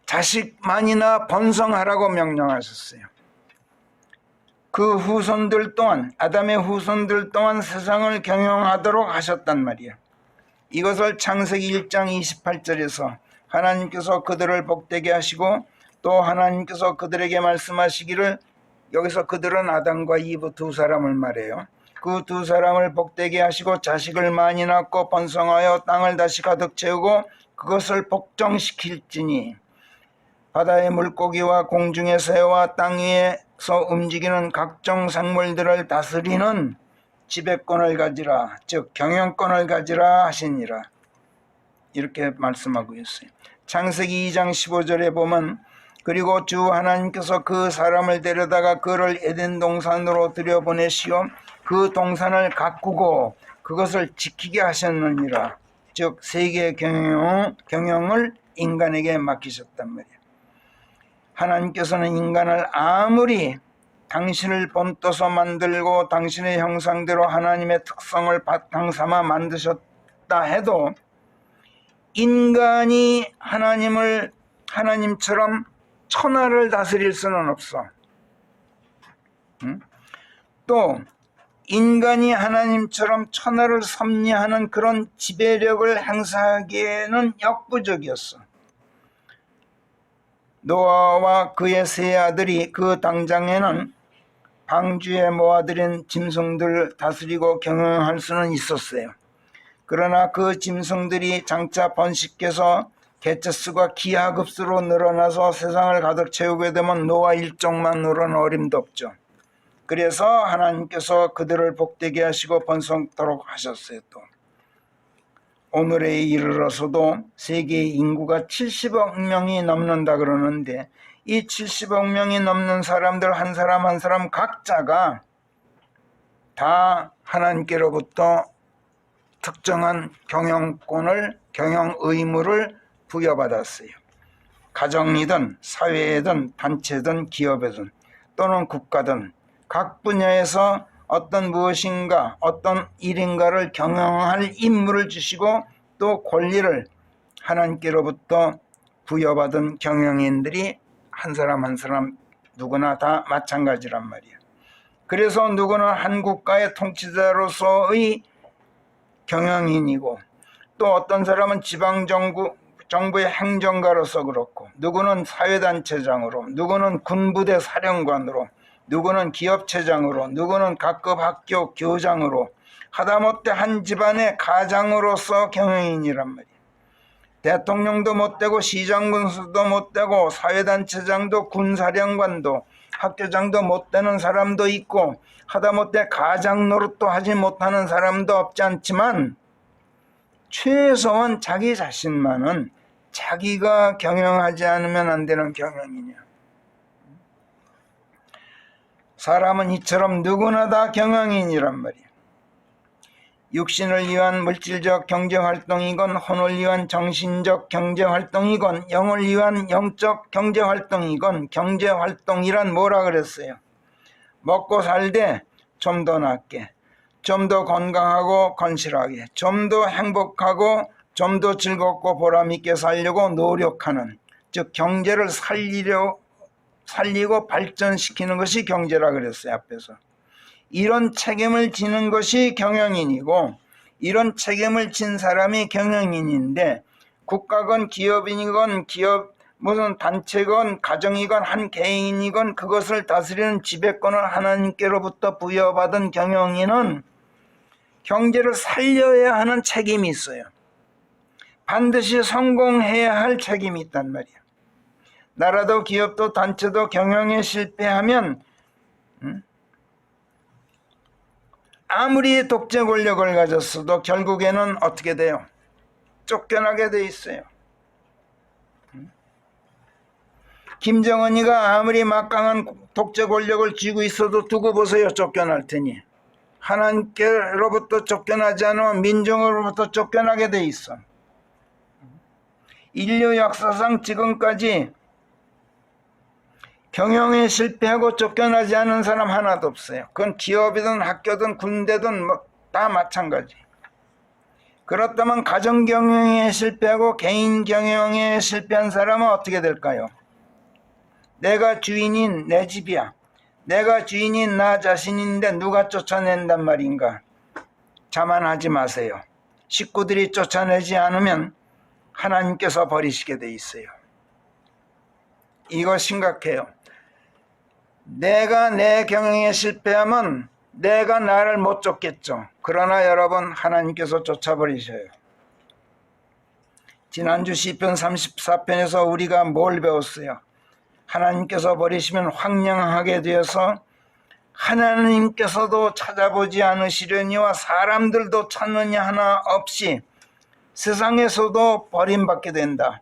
자식만이나 번성하라고 명령하셨어요. 그 후손들 또한, 아담의 후손들 또한 세상을 경영하도록 하셨단 말이야. 이것을 창세기 1장 28절에서 하나님께서 그들을 복되게 하시고 또 하나님께서 그들에게 말씀하시기를, 여기서 그들은 아담과 이브 두 사람을 말해요. 그 두 사람을 복되게 하시고 자식을 많이 낳고 번성하여 땅을 다시 가득 채우고 그것을 복종시킬지니 바다의 물고기와 공중의 새와 땅 위에서 움직이는 각종 생물들을 다스리는 지배권을 가지라, 즉 경영권을 가지라 하시니라. 이렇게 말씀하고 있어요. 창세기 2장 15절에 보면, 그리고 주 하나님께서 그 사람을 데려다가 그를 에덴 동산으로 들여보내시어 그 동산을 가꾸고 그것을 지키게 하셨느니라. 즉 세계의 경영을 인간에게 맡기셨단 말이에요. 하나님께서는 인간을 아무리 당신을 본떠서 만들고 당신의 형상대로 하나님의 특성을 바탕 삼아 만드셨다 해도 인간이 하나님처럼 천하를 다스릴 수는 없어. 또 인간이 하나님처럼 천하를 섭리하는 그런 지배력을 행사하기에는 역부족이었어. 노아와 그의 세 아들이 그 당장에는 방주에 모아들인 짐승들을 다스리고 경영할 수는 있었어요. 그러나 그 짐승들이 장차 번식해서 개체수가 기하급수로 늘어나서 세상을 가득 채우게 되면 노아 일족만으로는 어림도 없죠. 그래서 하나님께서 그들을 복되게 하시고 번성토록 하셨어요. 또 오늘에 이르러서도 세계의 인구가 70억 명이 넘는다 그러는데, 이 70억 명이 넘는 사람들 한 사람 한 사람 각자가 다 하나님께로부터 특정한 경영권을, 경영 의무를 부여받았어요. 가정이든 사회든 단체든 기업이든 또는 국가든 각 분야에서 어떤 무엇인가, 어떤 일인가를 경영할 임무를 주시고 또 권리를 하나님께로부터 부여받은 경영인들이 한 사람 한 사람 누구나 다 마찬가지란 말이에요. 그래서 누구는 한 국가의 통치자로서의 경영인이고, 또 어떤 사람은 지방정부의 행정가로서 그렇고, 누구는 사회단체장으로, 누구는 군부대 사령관으로, 누구는 기업체장으로, 누구는 각급 학교 교장으로, 하다못해 한 집안의 가장으로서 경영인이란 말이에요. 대통령도 못되고 시장군수도 못되고 사회단체장도 군사령관도 학교장도 못되는 사람도 있고 하다못해 가장 노릇도 하지 못하는 사람도 없지 않지만, 최소한 자기 자신만은 자기가 경영하지 않으면 안 되는 경영이냐. 사람은 이처럼 누구나 다 경영인이란 말이에요. 육신을 위한 물질적 경제활동이건, 혼을 위한 정신적 경제활동이건, 영을 위한 영적 경제활동이건, 경제활동이란 뭐라 그랬어요? 먹고 살되 좀 더 낫게, 좀 더 건강하고 건실하게, 좀 더 행복하고 좀 더 즐겁고 보람있게 살려고 노력하는, 즉 경제를 살리고 발전시키는 것이 경제라 그랬어요, 앞에서. 이런 책임을 지는 것이 경영인이고 이런 책임을 진 사람이 경영인인데 국가건 기업인이건 기업 무슨 단체건 가정이건 한 개인이건 그것을 다스리는 지배권을 하나님께로부터 부여받은 경영인은 경제를 살려야 하는 책임이 있어요. 반드시 성공해야 할 책임이 있단 말이야. 나라도 기업도 단체도 경영에 실패하면 아무리 독재 권력을 가졌어도 결국에는 어떻게 돼요? 쫓겨나게 돼 있어요. 김정은이가 아무리 막강한 독재 권력을 쥐고 있어도 두고 보세요. 쫓겨날 테니. 하나님께로부터 쫓겨나지 않으면 민중으로부터 쫓겨나게 돼 있어. 인류 역사상 지금까지 경영에 실패하고 쫓겨나지 않은 사람 하나도 없어요. 그건 기업이든 학교든 군대든 뭐 다 마찬가지. 그렇다면 가정 경영에 실패하고 개인 경영에 실패한 사람은 어떻게 될까요? 내가 주인인 내 집이야. 내가 주인인 나 자신인데 누가 쫓아낸단 말인가? 자만하지 마세요. 식구들이 쫓아내지 않으면 하나님께서 버리시게 돼 있어요. 이거 심각해요. 내가 내 경영에 실패하면 내가 나를 못 쫓겠죠. 그러나 여러분 하나님께서 쫓아버리셔요. 지난주 시편 34편에서 우리가 뭘 배웠어요? 하나님께서 버리시면 황량하게 되어서 하나님께서도 찾아보지 않으시려니와 사람들도 찾느냐 하나 없이 세상에서도 버림받게 된다.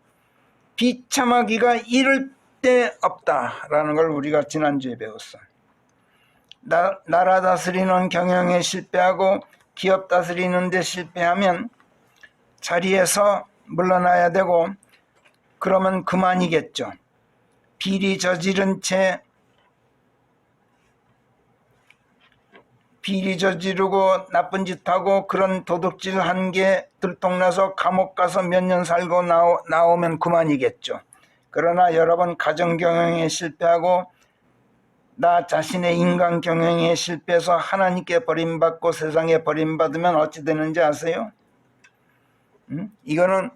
비참하기가 이를 데 없다라는 걸 우리가 지난주에 배웠어. 나라 다스리는 경영에 실패하고 기업 다스리는 데 실패하면 자리에서 물러나야 되고 그러면 그만이겠죠. 비리 저지르고 나쁜 짓 하고 그런 도둑질 한 게 들통나서 감옥 가서 몇 년 살고 나오면 그만이겠죠. 그러나 여러분 가정 경영에 실패하고 나 자신의 인간 경영에 실패해서 하나님께 버림받고 세상에 버림받으면 어찌 되는지 아세요? 이거는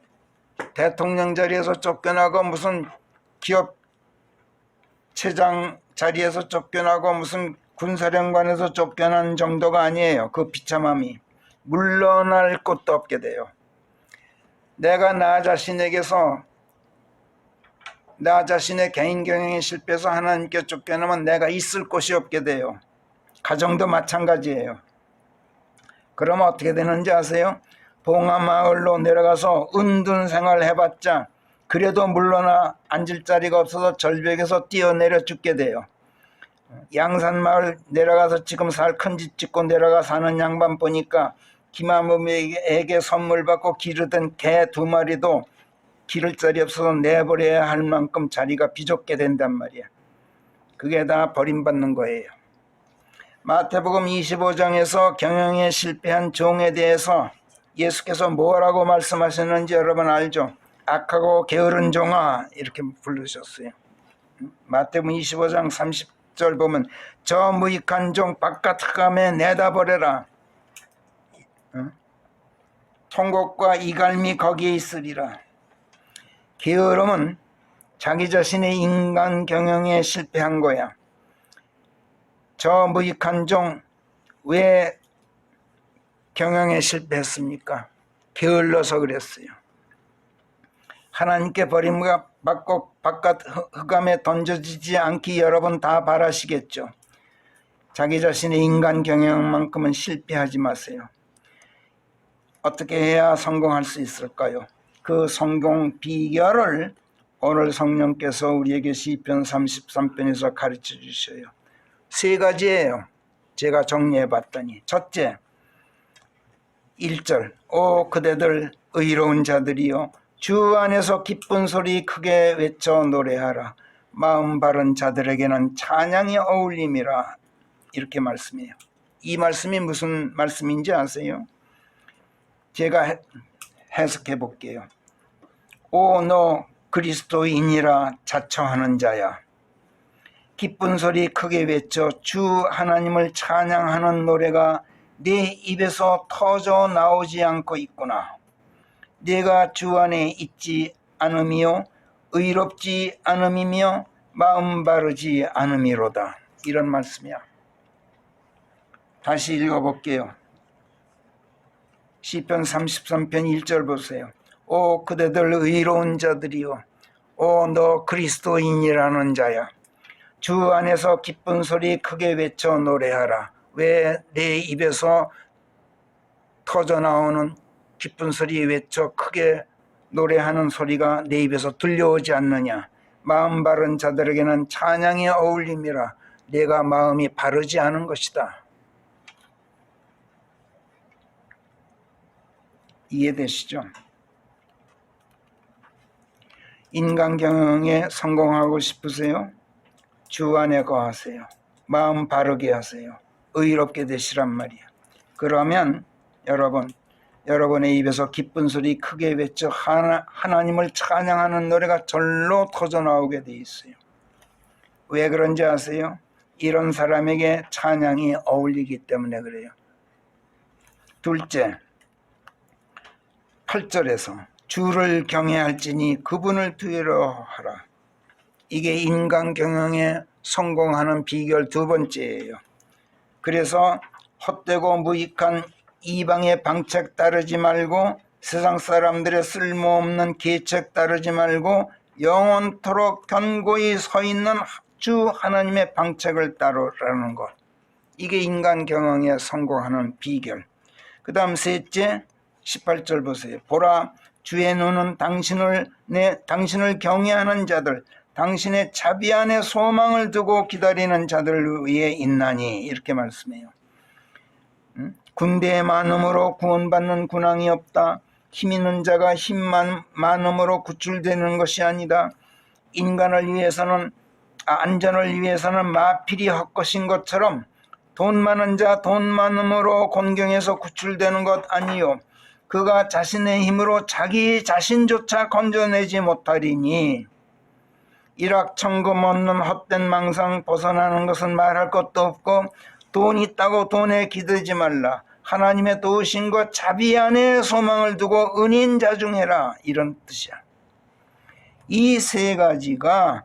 대통령 자리에서 쫓겨나고 무슨 기업체장 자리에서 쫓겨나고 무슨 군사령관에서 쫓겨난 정도가 아니에요. 그 비참함이 물러날 곳도 없게 돼요. 내가 나 자신의 개인 경영에 실패해서 하나님께 쫓겨나면 내가 있을 곳이 없게 돼요. 가정도 마찬가지예요. 그러면 어떻게 되는지 아세요? 봉화마을로 내려가서 은둔 생활 해봤자 그래도 물러나 앉을 자리가 없어서 절벽에서 뛰어내려 죽게 돼요. 양산마을 내려가서 지금 살 큰 집 짓고 내려가 사는 양반 보니까 김아무에게 선물 받고 기르던 개 2마리도 기를 자리 없어서 내버려야 할 만큼 자리가 비좁게 된단 말이야. 그게 다 버림받는 거예요. 마태복음 25장에서 경영에 실패한 종에 대해서 예수께서 뭐라고 말씀하셨는지 여러분 알죠? 악하고 게으른 종아 이렇게 부르셨어요. 마태복음 25장 30절 보면 저 무익한 종 바깥 흑암에 내다버려라. 통곡과 이갈미 거기에 있으리라. 게으름은 자기 자신의 인간 경영에 실패한 거야. 저 무익한 종 왜 경영에 실패했습니까? 게을러서 그랬어요. 하나님께 버림받고 바깥 흑암에 던져지지 않기 여러분 다 바라시겠죠. 자기 자신의 인간 경영만큼은 실패하지 마세요. 어떻게 해야 성공할 수 있을까요? 그 성공 비결을 오늘 성령께서 우리에게 시편 33편에서 가르쳐 주셔요. 3가지예요. 제가 정리해 봤더니 첫째, 1절 오 그대들 의로운 자들이여 주 안에서 기쁜 소리 크게 외쳐 노래하라. 마음 바른 자들에게는 찬양이 어울림이라. 이렇게 말씀해요. 이 말씀이 무슨 말씀인지 아세요? 제가 해석해 볼게요. 오 너 그리스도인이라 자처하는 자야. 기쁜 소리 크게 외쳐 주 하나님을 찬양하는 노래가 내 입에서 터져 나오지 않고 있구나. 내가 주 안에 있지 않음이요 의롭지 않음이며 마음 바르지 않음이로다. 이런 말씀이야. 다시 읽어볼게요. 시편 33편 1절 보세요. 오 그대들 의로운 자들이여, 오 너 그리스도인이라는 자야, 주 안에서 기쁜 소리 크게 외쳐 노래하라. 왜 내 입에서 터져나오는 기쁜 소리 외쳐 크게 노래하는 소리가 내 입에서 들려오지 않느냐. 마음 바른 자들에게는 찬양이 어울림이라. 내가 마음이 바르지 않은 것이다. 이해되시죠? 인간 경영에 성공하고 싶으세요? 주 안에 거하세요. 마음 바르게 하세요. 의롭게 되시란 말이야. 그러면 여러분의 입에서 기쁜 소리 크게 외쳐 하나님을 찬양하는 노래가 절로 터져나오게 돼 있어요. 왜 그런지 아세요? 이런 사람에게 찬양이 어울리기 때문에 그래요. 둘째, 8절에서 주를 경외할지니 그분을 두려워하라. 이게 인간 경영에 성공하는 비결 두 번째예요. 그래서 헛되고 무익한 이방의 방책 따르지 말고 세상 사람들의 쓸모없는 계책 따르지 말고 영원토록 견고히 서 있는 주 하나님의 방책을 따르라는 것. 이게 인간 경영에 성공하는 비결. 그 다음 셋째 18절 보세요. 보라 주의 눈은 당신을 경외하는 자들, 당신의 자비 안에 소망을 두고 기다리는 자들을 위해 있나니. 이렇게 말씀해요. 군대의 많음으로 구원받는 군왕이 없다. 힘 있는 자가 힘만 많음으로 구출되는 것이 아니다. 인간을 위해서는 안전을 위해서는 마필이 헛것인 것처럼 돈 많은 자 돈 많음으로 곤경에서 구출되는 것 아니요. 그가 자신의 힘으로 자기 자신조차 건져내지 못하리니. 일확천금 없는 헛된 망상 벗어나는 것은 말할 것도 없고 돈 있다고 돈에 기대지 말라. 하나님의 도우신 것 자비 안에 소망을 두고 은인자중해라. 이런 뜻이야. 이 세 가지가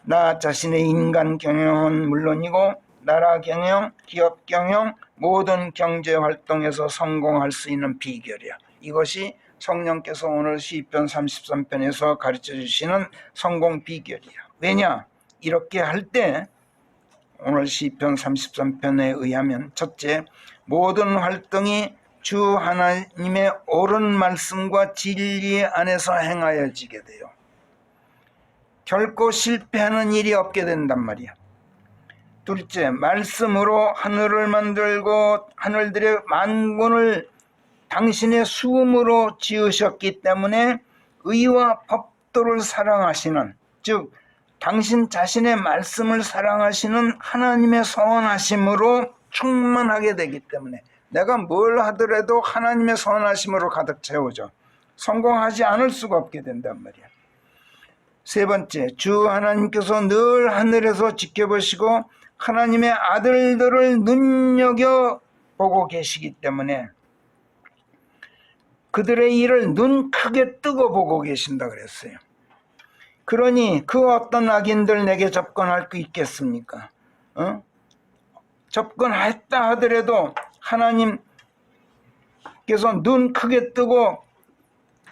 나 자신의 인간 경영은 물론이고 나라 경영, 기업 경영, 모든 경제 활동에서 성공할 수 있는 비결이야. 이것이 성령께서 오늘 시편 33편에서 가르쳐 주시는 성공 비결이야. 왜냐? 이렇게 할 때 오늘 시편 33편에 의하면 첫째, 모든 활동이 주 하나님의 옳은 말씀과 진리 안에서 행하여지게 돼요. 결코 실패하는 일이 없게 된단 말이야. 둘째, 말씀으로 하늘을 만들고 하늘들의 만군을 당신의 수음으로 지으셨기 때문에 의와 법도를 사랑하시는, 즉 당신 자신의 말씀을 사랑하시는 하나님의 선하심으로 충만하게 되기 때문에 내가 뭘 하더라도 하나님의 선하심으로 가득 채워져 성공하지 않을 수가 없게 된단 말이야. 세 번째, 주 하나님께서 늘 하늘에서 지켜보시고 하나님의 아들들을 눈여겨보고 계시기 때문에 그들의 일을 눈 크게 뜨고 보고 계신다 그랬어요. 그러니 그 어떤 악인들 내게 접근할 수 있겠습니까? 접근했다 하더라도 하나님께서 눈 크게 뜨고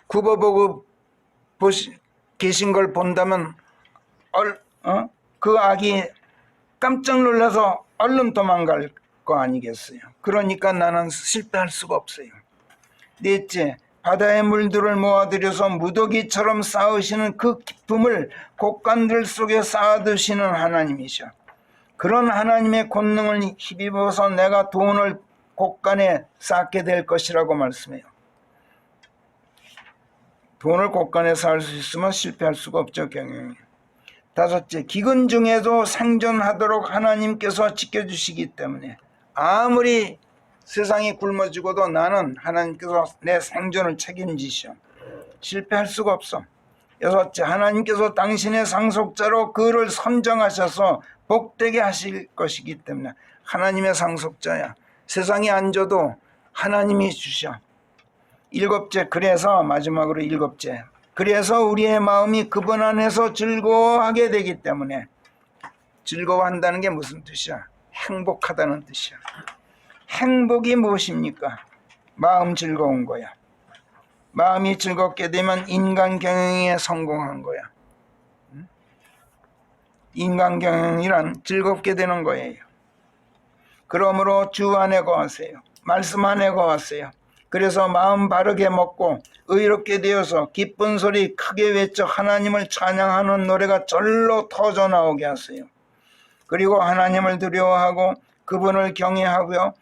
굽어보고 계신 걸 본다면 그 악이 깜짝 놀라서 얼른 도망갈 거 아니겠어요. 그러니까 나는 실패할 수가 없어요. 넷째, 바다의 물들을 모아들여서 무더기처럼 쌓으시는 그 기쁨을 곳간들 속에 쌓아두시는 하나님이셔. 그런 하나님의 권능을 힘입어서 내가 돈을 곳간에 쌓게 될 것이라고 말씀해요. 돈을 곳간에 쌓을 수 있으면 실패할 수가 없죠, 경영이. 다섯째, 기근 중에도 생존하도록 하나님께서 지켜주시기 때문에 아무리 세상이 굶어 죽어도 나는 하나님께서 내 생존을 책임지셔. 실패할 수가 없어. 여섯째, 하나님께서 당신의 상속자로 그를 선정하셔서 복되게 하실 것이기 때문에 하나님의 상속자야. 세상이 안 줘도 하나님이 주셔. 일곱째, 그래서 마지막으로 일곱째, 그래서 우리의 마음이 그분 안에서 즐거워하게 되기 때문에, 즐거워한다는 게 무슨 뜻이야? 행복하다는 뜻이야. 행복이 무엇입니까? 마음 즐거운 거야. 마음이 즐겁게 되면 인간 경영에 성공한 거야. 인간 경영이란 즐겁게 되는 거예요. 그러므로 주 안에 거하세요. 말씀 안에 거하세요. 그래서 마음 바르게 먹고 의롭게 되어서 기쁜 소리 크게 외쳐 하나님을 찬양하는 노래가 절로 터져 나오게 하세요. 그리고 하나님을 두려워하고 그분을 경외하고요,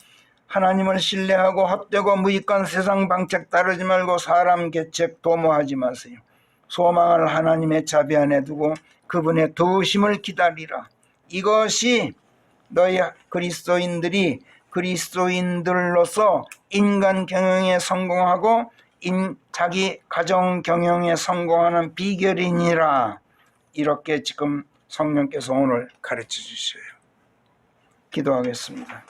하나님을 신뢰하고 헛되고 무익한 세상 방책 따르지 말고 사람 계책 도모하지 마세요. 소망을 하나님의 자비 안에 두고 그분의 도우심을 기다리라. 이것이 너희 그리스도인들이 그리스도인들로서 인간 경영에 성공하고 자기 가정 경영에 성공하는 비결이니라. 이렇게 지금 성령께서 오늘 가르쳐 주셔요. 기도하겠습니다.